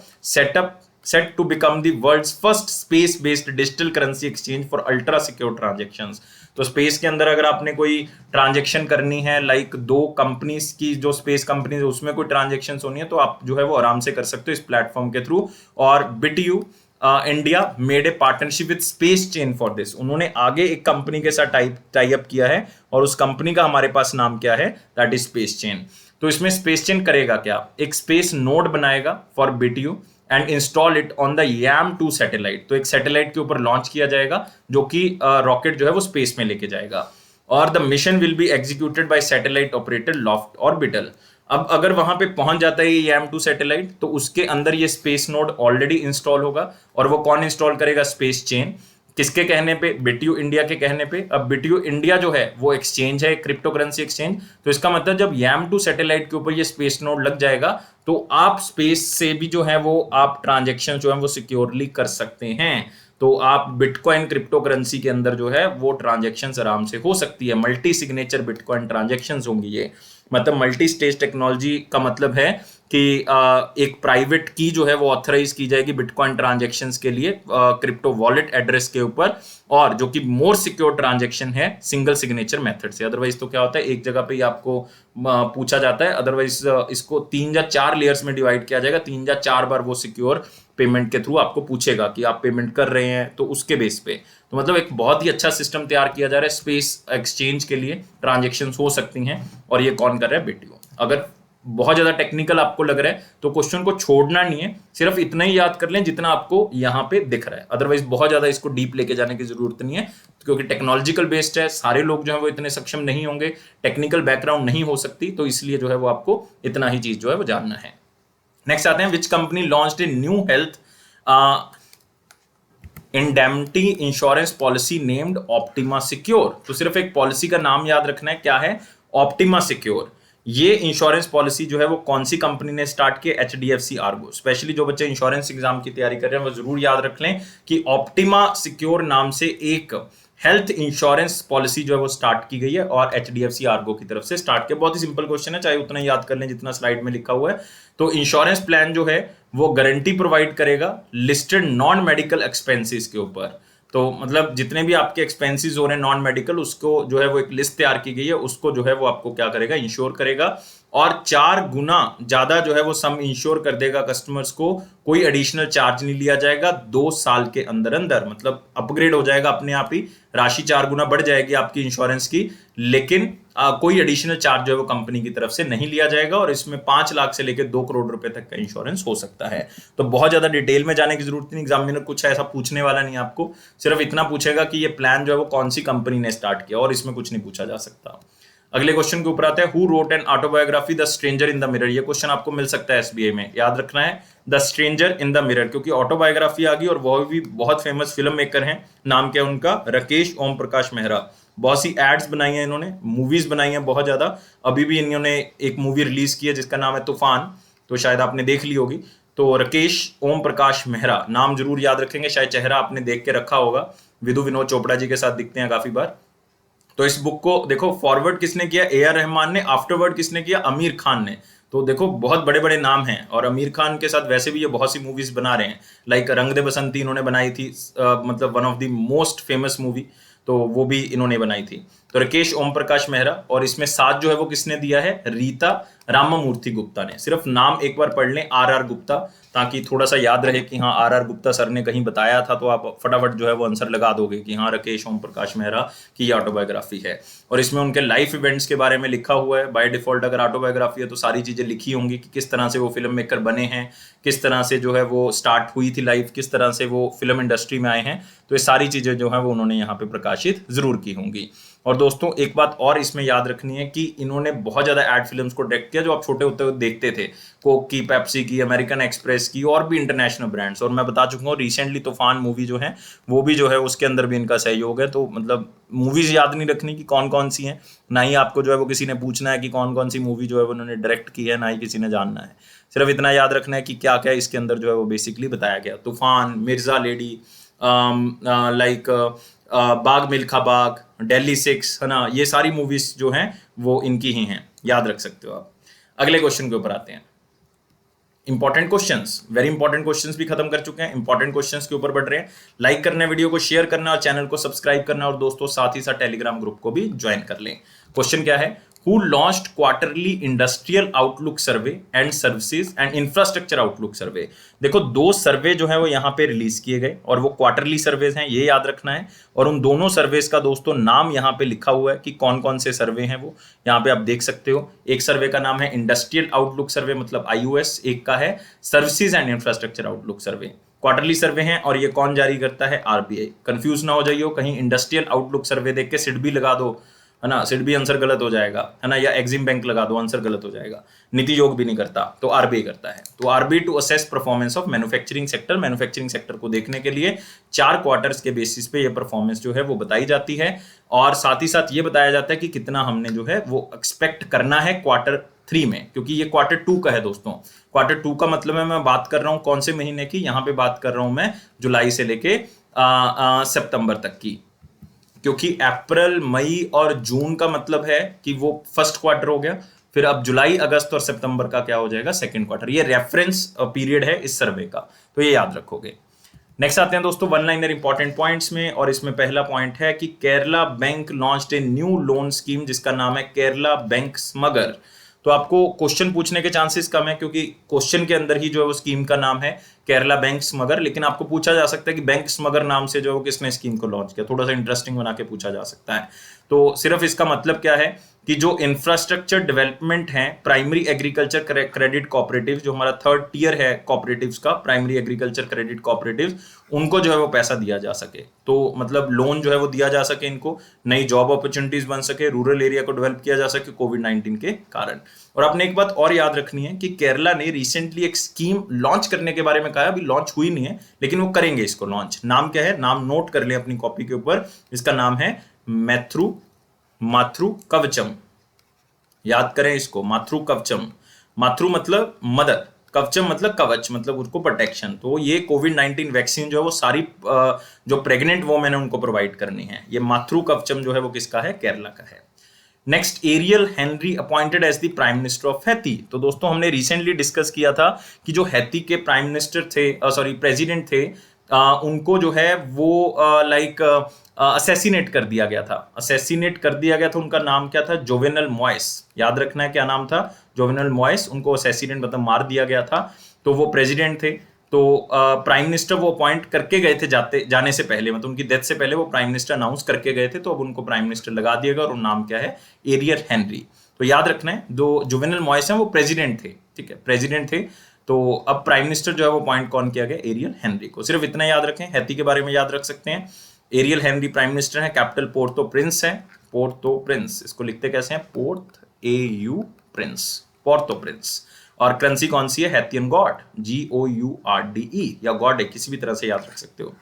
A: set to become the world's first space based digital currency exchange for ultra secure transactions. तो स्पेस के अंदर अगर आपने कोई ट्रांजैक्शन करनी है, लाइक दो कंपनीज की जो स्पेस कंपनीज है उसमें कोई ट्रांजैक्शन होनी है, तो आप जो है वो आराम से कर सकते हो इस प्लेटफॉर्म के थ्रू। और BitU India made a partnership with space chain for this, उन्होंने आगे एक कंपनी के साथ टाई अप किया है और उस कंपनी का हमारे पास नाम क्या है, दैट इज स्पेस चेन। तो इसमें स्पेस चेन करेगा क्या, एक स्पेस नोड बनाएगा for BitU and install it on the YAM-2 satellite. तो एक सैटेलाइट के ऊपर लॉन्च किया जाएगा जो कि रॉकेट जो है वो स्पेस में लेके जाएगा। और the mission will be executed by satellite operator loft orbital. अब अगर वहां पे पहुंच जाता है ये YAM-2 सैटेलाइट, तो उसके अंदर ये स्पेस नोड ऑलरेडी इंस्टॉल होगा। और वो कौन इंस्टॉल करेगा? Space chain. किसके कहने पे? बिटयू इंडिया के कहने पे। अब बिटयू इंडिया जो है वो एक्सचेंज है, क्रिप्टो करेंसी एक्सचेंज। तो इसका मतलब जब YAM-2 सैटेलाइट के ऊपर ये स्पेस नोड लग जाएगा तो आप स्पेस से भी जो है वो आप ट्रांजेक्शन जो है वो सिक्योरली कर सकते हैं। तो आप बिटकॉइन क्रिप्टो करेंसी के अंदर जो है वो ट्रांजेक्शन्स आराम से हो सकती है। मल्टी सिग्नेचर बिटकॉइन ट्रांजेक्शन्स होंगी ये। मतलब मल्टी स्टेज टेक्नोलॉजी का मतलब है कि एक प्राइवेट की जो है वो ऑथराइज की जाएगी बिटकॉइन ट्रांजेक्शन्स के लिए क्रिप्टो वॉलेट एड्रेस के ऊपर, और जो कि मोर सिक्योर ट्रांजेक्शन है सिंगल सिग्नेचर मेथड से। अदरवाइज तो क्या होता है, एक जगह पे ही आपको पूछा जाता है। अदरवाइज इसको 3 या 4 लेयर्स में डिवाइड किया जाएगा, 3 या 4 बार वो सिक्योर पेमेंट के थ्रू आपको पूछेगा कि आप पेमेंट कर रहे हैं, तो उसके बेस पे। तो मतलब एक बहुत ही अच्छा सिस्टम तैयार किया जा रहा है स्पेस एक्सचेंज के लिए। ट्रांजेक्शन हो सकती हैं, और ये कौन कर रहा है? बिटयू। अगर बहुत ज्यादा टेक्निकल आपको लग रहा है तो क्वेश्चन को छोड़ना नहीं है, सिर्फ इतना ही याद कर लें जितना आपको यहाँ पे दिख रहा है। अदरवाइज बहुत ज्यादा इसको डीप लेके जाने की जरूरत नहीं है, क्योंकि टेक्नोलॉजिकल बेस्ड है। सारे लोग जो है वो इतने सक्षम नहीं होंगे, टेक्निकल बैकग्राउंड नहीं हो सकती, तो इसलिए जो है वो आपको इतना ही चीज जो है वो जानना है। नेक्स्ट आते हैं, which company launched a new health indemnity insurance policy named optima secure. तो सिर्फ एक पॉलिसी का नाम याद रखना है, क्या है? Optima secure. ये इंश्योरेंस पॉलिसी जो है वो कौन सी कंपनी ने स्टार्ट की? HDFC Ergo. स्पेशली जो बच्चे इंश्योरेंस एग्जाम की तैयारी कर रहे हैं वो जरूर याद रख लें कि ऑप्टिमा सिक्योर नाम से एक हेल्थ इंश्योरेंस पॉलिसी जो है वो स्टार्ट की गई है, और HDFC आर्गो की तरफ से स्टार्ट किया। बहुत ही सिंपल क्वेश्चन है, चाहे उतना याद कर लें जितना स्लाइड में लिखा हुआ है। तो इंश्योरेंस प्लान जो है वो गारंटी प्रोवाइड करेगा लिस्टेड नॉन मेडिकल एक्सपेंसेस के ऊपर। तो मतलब जितने भी आपके एक्सपेंसेस हो रहे हैं नॉन मेडिकल, उसको जो है वो एक लिस्ट तैयार की गई है, उसको जो है वो आपको क्या करेगा? इंश्योर करेगा। और 4 गुना ज्यादा जो है वो सम इंश्योर कर देगा कस्टमर्स को। कोई एडिशनल चार्ज नहीं लिया जाएगा 2 साल के अंदर अंदर। मतलब अपग्रेड हो जाएगा अपने आप ही, राशि 4 गुना बढ़ जाएगी आपकी इंश्योरेंस की, लेकिन कोई एडिशनल चार्ज जो है वो कंपनी की तरफ से नहीं लिया जाएगा। और इसमें 5 लाख से लेकर 2 करोड़ रुपए तक का इंश्योरेंस हो सकता है। तो बहुत ज्यादा डिटेल में जाने की जरूरत नहीं, एग्जामिनर कुछ ऐसा पूछने वाला नहीं आपको, सिर्फ इतना पूछेगा कि ये प्लान जो है वो कौन सी कंपनी ने स्टार्ट किया, और इसमें कुछ नहीं पूछा जा सकता। अगले क्वेश्चन के ऊपर आते हैं, who wrote an autobiography the stranger in the mirror. ये क्वेश्चन आपको मिल सकता है SBI में, याद रखना है the stranger in the mirror, क्योंकि ऑटोबायोग्राफी आ गई और वो भी बहुत फेमस फिल्म मेकर हैं। नाम क्या है उनका? राकेश ओम प्रकाश मेहरा। बहुत सी एड्स बनाई हैं इन्होंने, मूवीज बनाई हैं बहुत ज्यादा। अभी भी इन्होंने एक मूवी रिलीज की है जिसका नाम है तूफान, तो शायद आपने देख ली होगी। तो राकेश ओम प्रकाश मेहरा नाम जरूर याद रखेंगे, शायद चेहरा आपने देख के रखा होगा, विदु विनोद चोपड़ा जी के साथ दिखते हैं काफी बार। तो इस बुक को देखो, फॉरवर्ड किसने किया? AR रहमान ने। आफ्टरवर्ड किसने किया? आमिर खान ने। तो देखो बहुत बड़े बड़े नाम हैं, और आमिर खान के साथ वैसे भी ये बहुत सी मूवीज बना रहे हैं। लाइक रंग दे बसंती इन्होंने बनाई थी, मतलब one of the most famous movie, तो वो भी इन्होंने बनाई थी। तो राकेश ओम प्रकाश मेहरा, और इसमें साथ जो है वो किसने दिया है? रीता रामामूर्ति गुप्ता ने। सिर्फ नाम एक बार पढ़ लें, RR गुप्ता, ताकि थोड़ा सा याद रहे कि हाँ RR गुप्ता सर ने कहीं बताया था, तो आप फटाफट जो है वो आंसर लगा दोगे कि हाँ राकेश ओम प्रकाश मेहरा की ऑटोबायोग्राफी है। और इसमें उनके लाइफ इवेंट्स के बारे में लिखा हुआ है। बाय डिफॉल्ट अगर ऑटोबायोग्राफी है तो सारी चीजें लिखी होंगी कि किस तरह से वो फिल्म मेकर बने हैं, किस तरह से जो है वो स्टार्ट हुई थी लाइफ, किस तरह से वो फिल्म इंडस्ट्री में आए हैं। तो ये सारी चीजें जो है वो उन्होंने यहाँ पे प्रकाशित जरूर की होंगी। और दोस्तों एक बात और इसमें याद रखनी है कि इन्होंने बहुत ज्यादा एड फिल्म्स को डायरेक्ट किया जो आप छोटे होते हुए देखते थे, कोक की, पेप्सी की, अमेरिकन एक्सप्रेस की, और भी इंटरनेशनल ब्रांड्स। और मैं बता चुका हूँ रिसेंटली तूफान मूवी जो है वो भी जो है उसके अंदर भी इनका सहयोग है। तो मतलब मूवीज याद नहीं रखनी कि कौन कौन सी हैं, ना ही आपको जो है वो किसी ने पूछना है कि कौन कौन सी मूवी जो है वो उन्होंने डायरेक्ट की है, ना ही किसी ने जानना है। सिर्फ इतना याद रखना है कि क्या क्या इसके अंदर जो है वो बेसिकली बताया गया। तूफान, मिर्जा लेडी, लाइक बाग मिल्खा बाग, दिल्ली 6, है ना, ये सारी मूवीज जो हैं वो इनकी ही हैं, याद रख सकते हो आप। अगले क्वेश्चन के ऊपर आते हैं। Important questions, very important questions भी खत्म कर चुके हैं, इंपॉर्टेंट क्वेश्चंस के ऊपर बढ़ रहे हैं। लाइक करना है, वीडियो को शेयर करना और चैनल को सब्सक्राइब करना, और दोस्तों साथ ही साथ टेलीग्राम ग्रुप को भी ज्वाइन कर लें। क्वेश्चन क्या है? Who launched quarterly industrial outlook survey and services and infrastructure outlook survey। देखो 2 सर्वे जो है वो यहाँ पे रिलीज किए गए, और वो क्वार्टरली सर्वेज हैं, ये याद रखना है। और उन दोनों सर्वेज का दोस्तों नाम यहाँ पे लिखा हुआ है कि कौन कौन से सर्वे हैं वो यहाँ पे आप देख सकते हो। एक सर्वे का नाम है इंडस्ट्रियल आउटलुक सर्वे, मतलब IOS, एक का है services and infrastructure outlook survey. Quarterly survey हैं, और ये कौन जारी करता है? RBI। कंफ्यूज ना हो जाइए कहीं इंडस्ट्रियल आउटलुक सर्वे देख के सिडबी लगा दो, है ना, सिडबी आंसर गलत हो जाएगा, है ना, या एक्सिम बैंक लगा दो, आंसर गलत हो जाएगा। नीति योग भी नहीं करता, तो आरबीआई करता है। तो RBI to assess performance of manufacturing sector, manufacturing sector को देखने के लिए 4 क्वार्टर्स के बेसिस पे ये परफॉर्मेंस जो है वो बताई जाती है, और साथ ही साथ ये बताया जाता है कि कितना हमने जो है वो एक्सपेक्ट करना है Q3 में, क्योंकि ये Q2 का है दोस्तों। Q2 का मतलब है, मैं बात कर रहा हूं कौन से महीने की, यहां पे बात कर रहा हूं मैं जुलाई से लेके सितंबर तक की, क्योंकि अप्रैल मई और जून का मतलब है कि वो फर्स्ट क्वार्टर हो गया, फिर अब जुलाई अगस्त और सितंबर का क्या हो जाएगा, सेकंड क्वार्टर। ये रेफरेंस पीरियड है इस सर्वे का, तो ये याद रखोगे। नेक्स्ट आते हैं दोस्तों वन लाइनर इंपॉर्टेंट पॉइंट्स में, और इसमें पहला पॉइंट है कि Kerala bank launched a new loan scheme जिसका नाम है केरला बैंक स्मगर। तो आपको क्वेश्चन पूछने के चांसेस कम है, क्योंकि क्वेश्चन के अंदर ही जो है वो स्कीम का नाम है केरला बैंक स्मगर, लेकिन आपको पूछा जा सकता है कि बैंक स्मगर नाम से जो है वो किसने स्कीम को लॉन्च किया, थोड़ा सा इंटरेस्टिंग बना के पूछा जा सकता है। तो सिर्फ इसका मतलब क्या है कि जो इंफ्रास्ट्रक्चर डेवलपमेंट है, प्राइमरी एग्रीकल्चर क्रेडिट कोऑपरेटिव, जो हमारा थर्ड टियर है कोऑपरेटिव्स का, प्राइमरी एग्रीकल्चर क्रेडिट कोऑपरेटिव, उनको जो है वो पैसा दिया जा सके, तो मतलब लोन जो है वो दिया जा सके इनको, नई जॉब अपॉर्चुनिटीज बन सके, रूरल एरिया को डेवलप किया जा सके कोविड-19 के कारण। और आपने एक बात और याद रखनी है कि केरला ने रिसेंटली एक स्कीम लॉन्च करने के बारे में कहा, अभी लॉन्च हुई नहीं है, लेकिन वो करेंगे इसको लॉन्च। नाम क्या है, नाम नोट कर लें अपनी कॉपी के ऊपर, इसका नाम है मातृ कवचम। याद करें इसको, मातृ कवचम। मातृ मतलब मदर, कवचम मतलब कवच, मतलब उसको प्रोटेक्शन। तो ये कोविड-19 वैक्सीन जो है वो सारी जो प्रेग्नेंट वोमेन है उनको प्रोवाइड करनी है। ये मातृ कवचम जो है वो किसका है, केरला का है। Next, Ariel Henry appointed as the prime minister of Haiti. तो दोस्तों हमने रिसेंटली डिस्कस किया था कि जो हैती के प्राइम मिनिस्टर थे, प्रेसिडेंट थे, उनको जो है वो असेसिनेट कर दिया गया था। असेसिनेट कर दिया गया था, उनका नाम क्या था, जोवेनल मॉइस। याद रखना है क्या नाम था, जोवेनल मॉइस। उनको असेसिनेट मतलब मार दिया गया था। तो वो प्रेसिडेंट थे, तो प्राइम मिनिस्टर वो अपॉइंट करके गए थे जाने से पहले, मतलब उनकी डेथ से पहले वो प्राइम मिनिस्टर अनाउंस करके गए थे, तो अब उनको प्राइम मिनिस्टर लगा दिया गया, और नाम क्या है, एरियल हेनरी। तो याद रखना है, जो जोवेनल मॉइस हैं वो प्रेसिडेंट थे, ठीक है, प्रेसिडेंट थे। तो अब प्राइम मिनिस्टर जो है वो अपॉइंट कौन किया गया, एरियल हेनरी को। सिर्फ इतना याद रखें, हैती के बारे में याद रख सकते हैं। एरियल हेनरी प्राइम मिनिस्टर है, कैपिटल पोर्टो प्रिंस है, पोर्टो प्रिंस, इसको लिखते कैसे हैं, port AU Prince, Porto Prince. और करेंसी कौन सी है, हैथियन गॉड, GOURDE, या गॉड है, किसी भी तरह से याद रख सकते हो।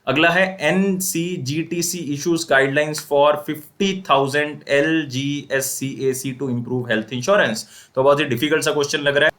A: अगला है NCGTC issues guidelines for 50,000 LGSCAC to improve health insurance. तो बहुत ही डिफिकल्ट सा क्वेश्चन लग रहा है,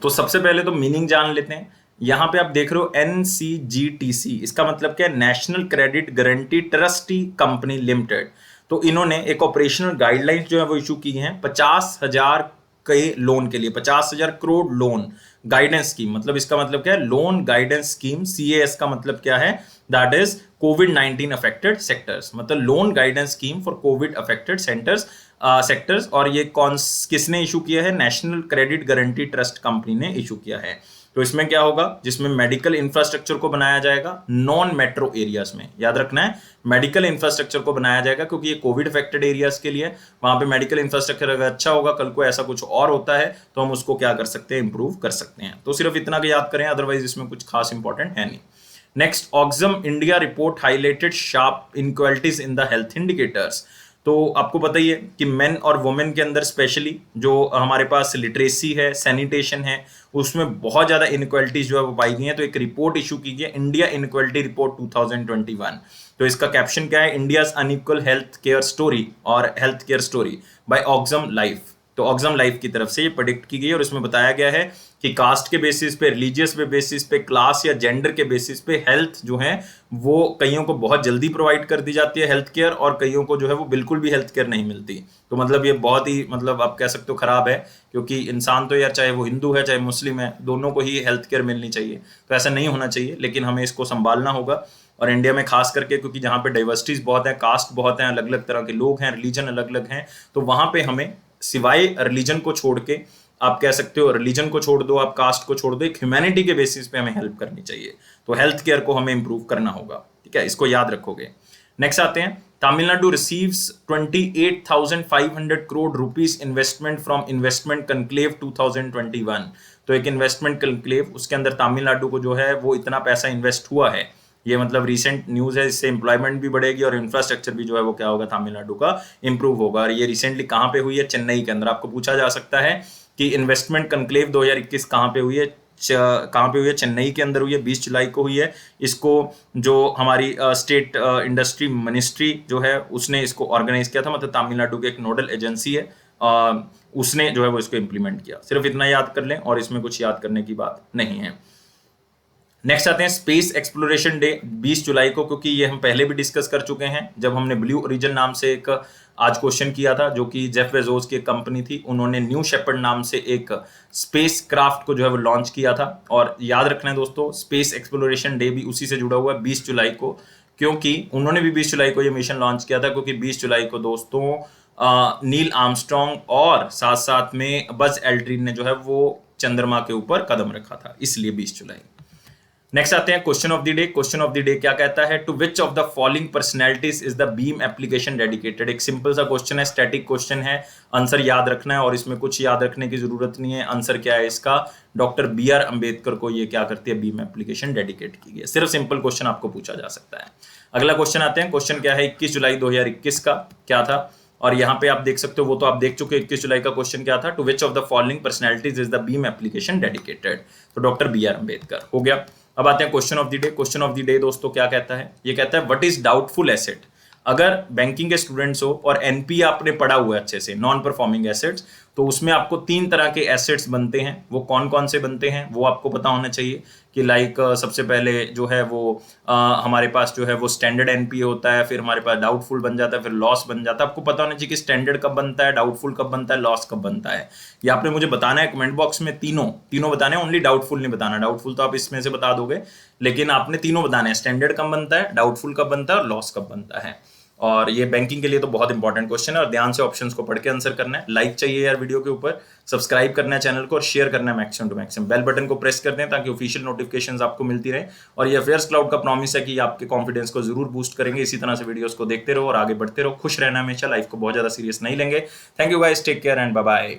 A: तो सबसे पहले तो मीनिंग जान लेते हैं। यहां पे आप देख रहे हो NCGTC, इसका मतलब क्या है, National Credit guarantee trustee company limited. तो इन्होंने एक ऑपरेशनल गाइडलाइंस जो है वो इशू की हैं 50,000 के लोन के लिए, 50,000 करोड़ लोन गाइडेंस स्कीम। मतलब इसका मतलब क्या है, लोन गाइडेंस स्कीम, CAS का मतलब क्या है, दैट इज कोविड-19 अफेक्टेड सेक्टर्स, मतलब loan guidance scheme for COVID affected sectors. और ये किसने इशू किया है, National Credit Guarantee Trust Company ने इशू किया है। तो इसमें क्या होगा, जिसमें मेडिकल इंफ्रास्ट्रक्चर को बनाया जाएगा नॉन मेट्रो एरियाज में। याद रखना है, मेडिकल इंफ्रास्ट्रक्चर को बनाया जाएगा, क्योंकि ये कोविड अफेक्टेड एरियाज के लिए वहां पे मेडिकल इंफ्रास्ट्रक्चर अगर अच्छा होगा, कल को ऐसा कुछ और होता है तो हम उसको क्या कर सकते हैं, इंप्रूव कर सकते हैं। तो सिर्फ इतना याद करें, अदरवाइज इसमें कुछ खास इंपॉर्टेंट है नहीं। Next, Oxfam India report highlighted sharp inequalities in the health indicators. तो आपको पता ही है कि मेन और वुमेन के अंदर स्पेशली जो हमारे पास लिटरेसी है, सैनिटेशन है, उसमें बहुत ज़्यादा इनक्वालिटीज जो है वो पाई गई हैं। तो एक रिपोर्ट इशू की गई है, इंडिया इनक्वालिटी रिपोर्ट 2021। तो इसका कैप्शन क्या है, India's unequal health care story और health care story by Oxfam life. तो ऑक्सम लाइफ की तरफ से ये प्रेडिक्ट की गई, और इसमें बताया गया है कि कास्ट के बेसिस पे, रिलीजियस पे बेसिस पे, क्लास या जेंडर के बेसिस पे हेल्थ जो है वो कईयों को बहुत जल्दी प्रोवाइड कर दी जाती है हेल्थ केयर, और कईयों को जो है वो बिल्कुल भी हेल्थ केयर नहीं मिलती। तो मतलब ये बहुत ही, मतलब आप कह सकते हो खराब है, क्योंकि इंसान तो यार चाहे वो हिंदू है चाहे मुस्लिम है, दोनों को ही हेल्थ केयर मिलनी चाहिए। तो ऐसा नहीं होना चाहिए, लेकिन हमें इसको संभालना होगा। और इंडिया में खास करके, क्योंकि जहाँ पे डाइवर्सिटीज बहुत है, कास्ट बहुत है, अलग अलग तरह के लोग हैं, रिलीजन अलग अलग हैं, तो वहाँ पे हमें सिवाय रिलीजन को छोड़ के, आप कह सकते हो रिलीजन को छोड़ दो, आप कास्ट को छोड़ दो, एक ह्यूमैनिटी के बेसिस पे हमें हेल्प करनी चाहिए। तो हेल्थ केयर को हमें इंप्रूव करना होगा, ठीक है, इसको याद रखोगे। नेक्स्ट आते हैं, Tamil Nadu receives 28,500 crore rupees investment from investment conclave 2021। तो एक इन्वेस्टमेंट कनक्लेव, उसके अंदर तमिलनाडु को जो है वो इतना पैसा इन्वेस्ट हुआ है। ये मतलब रिसेंट न्यूज है, इससे एम्प्लॉयमेंट भी बढ़ेगी और इंफ्रास्ट्रक्चर भी जो है वो क्या होगा, तमिलनाडु का इंप्रूव होगा। और ये रिसेंटली कहाँ पे हुई है, चेन्नई के अंदर। आपको पूछा जा सकता है कि इन्वेस्टमेंट कन्क्लेव 2021 कहाँ पे हुई है, कहाँ पे हुई है, चेन्नई के अंदर हुई है, 20 जुलाई को हुई है। इसको जो हमारी स्टेट इंडस्ट्री मिनिस्ट्री जो है उसने इसको ऑर्गेनाइज किया था, मतलब तमिलनाडु की एक नोडल एजेंसी है, उसने जो है वो इसको इम्प्लीमेंट किया। सिर्फ इतना याद कर लें और इसमें कुछ याद करने की बात नहीं है। नेक्स्ट आते हैं स्पेस एक्सप्लोरेशन डे 20 जुलाई को, क्योंकि ये हम पहले भी डिस्कस कर चुके हैं जब हमने ब्लू ओरिजिन नाम से एक आज क्वेश्चन किया था, जो कि जेफ बेजोस की एक कंपनी थी। उन्होंने न्यू शेपर्ड नाम से एक स्पेस क्राफ्ट को जो है वो लॉन्च किया था। और याद रखना है दोस्तों, स्पेस एक्सप्लोरेशन डे भी उसी से जुड़ा हुआ है 20 जुलाई को, क्योंकि उन्होंने भी 20 जुलाई को ये मिशन लॉन्च किया था, क्योंकि 20 जुलाई को दोस्तों नील आर्मस्ट्रॉन्ग और साथ साथ में बज एल्ड्रिन ने जो है वो चंद्रमा के ऊपर कदम रखा था, इसलिए 20 जुलाई। नेक्स्ट आते हैं question of the day. Question of the day क्या कहता है, to which of the following personalities is the BHIM application dedicated. एक सिंपल सा क्वेश्चन है, स्टैटिक क्वेश्चन है, आंसर याद रखना है और इसमें कुछ याद रखने की जरूरत नहीं है। आंसर क्या है इसका, डॉक्टर BR अम्बेडकर को ये क्या करती है, बीम एप्लीकेशन डेडिकेट की गई है। सिर्फ सिंपल क्वेश्चन आपको पूछा जा सकता है। अगला क्वेश्चन आते हैं, क्वेश्चन क्या है 21 जुलाई 2021 का क्या था, और यहाँ पे आप देख सकते हो, वो तो आप देख चुके, 21 जुलाई का क्वेश्चन क्या था, to which of the following personalities is the BHIM application dedicated, तो डॉक्टर BR अम्बेडकर हो गया। अब आते हैं question of the day. Question of the day दोस्तों क्या कहता है, ये कहता है व्हाट इज डाउटफुल एसेट। अगर बैंकिंग के स्टूडेंट्स हो और NP आपने पढ़ा हुआ है अच्छे से, नॉन परफॉर्मिंग एसेट्स, तो उसमें आपको 3 तरह के एसेट्स बनते हैं। वो कौन कौन से बनते हैं वो आपको पता होना चाहिए कि लाइक सबसे पहले जो है वो हमारे पास जो है वो स्टैंडर्ड NPA होता है, फिर हमारे पास डाउटफुल बन जाता है, फिर लॉस बन जाता है। आपको पता होना चाहिए कि स्टैंडर्ड कब बनता है, डाउटफुल कब बनता है, लॉस कब बनता है। ये आपने मुझे बताना है कमेंट बॉक्स में, तीनों बताने हैं, ओनली डाउटफुल नहीं बताना। डाउटफुल तो आप इसमें से बता दोगे, लेकिन आपने तीनों बताने हैं, स्टैंडर्ड कब बनता है, डाउटफुल कब बनता है और लॉस कब बनता है। और ये बैंकिंग के लिए तो बहुत इंपॉर्टेंट क्वेश्चन है और ध्यान से ऑप्शंस को पढ़ के आंसर करना है। लाइक चाहिए यार वीडियो के ऊपर, सब्सक्राइब करना है चैनल को और शेयर करना है maximum to maximum. Bell button को प्रेस कर दें ताकि ऑफिशियल नोटिफिकेशंस आपको मिलती रहे। और ये अफेयर्स क्लाउड का प्रॉमिस है कि आपके कॉन्फिडेंस को जरूर बूस्ट करेंगे। इसी तरह से वीडियोस को देखते रहो और आगे बढ़ते रहो। खुश रहना हमेशा, लाइफ को बहुत ज्यादा सीरियस नहीं लेंगे। Thank you guys, take care and bye bye.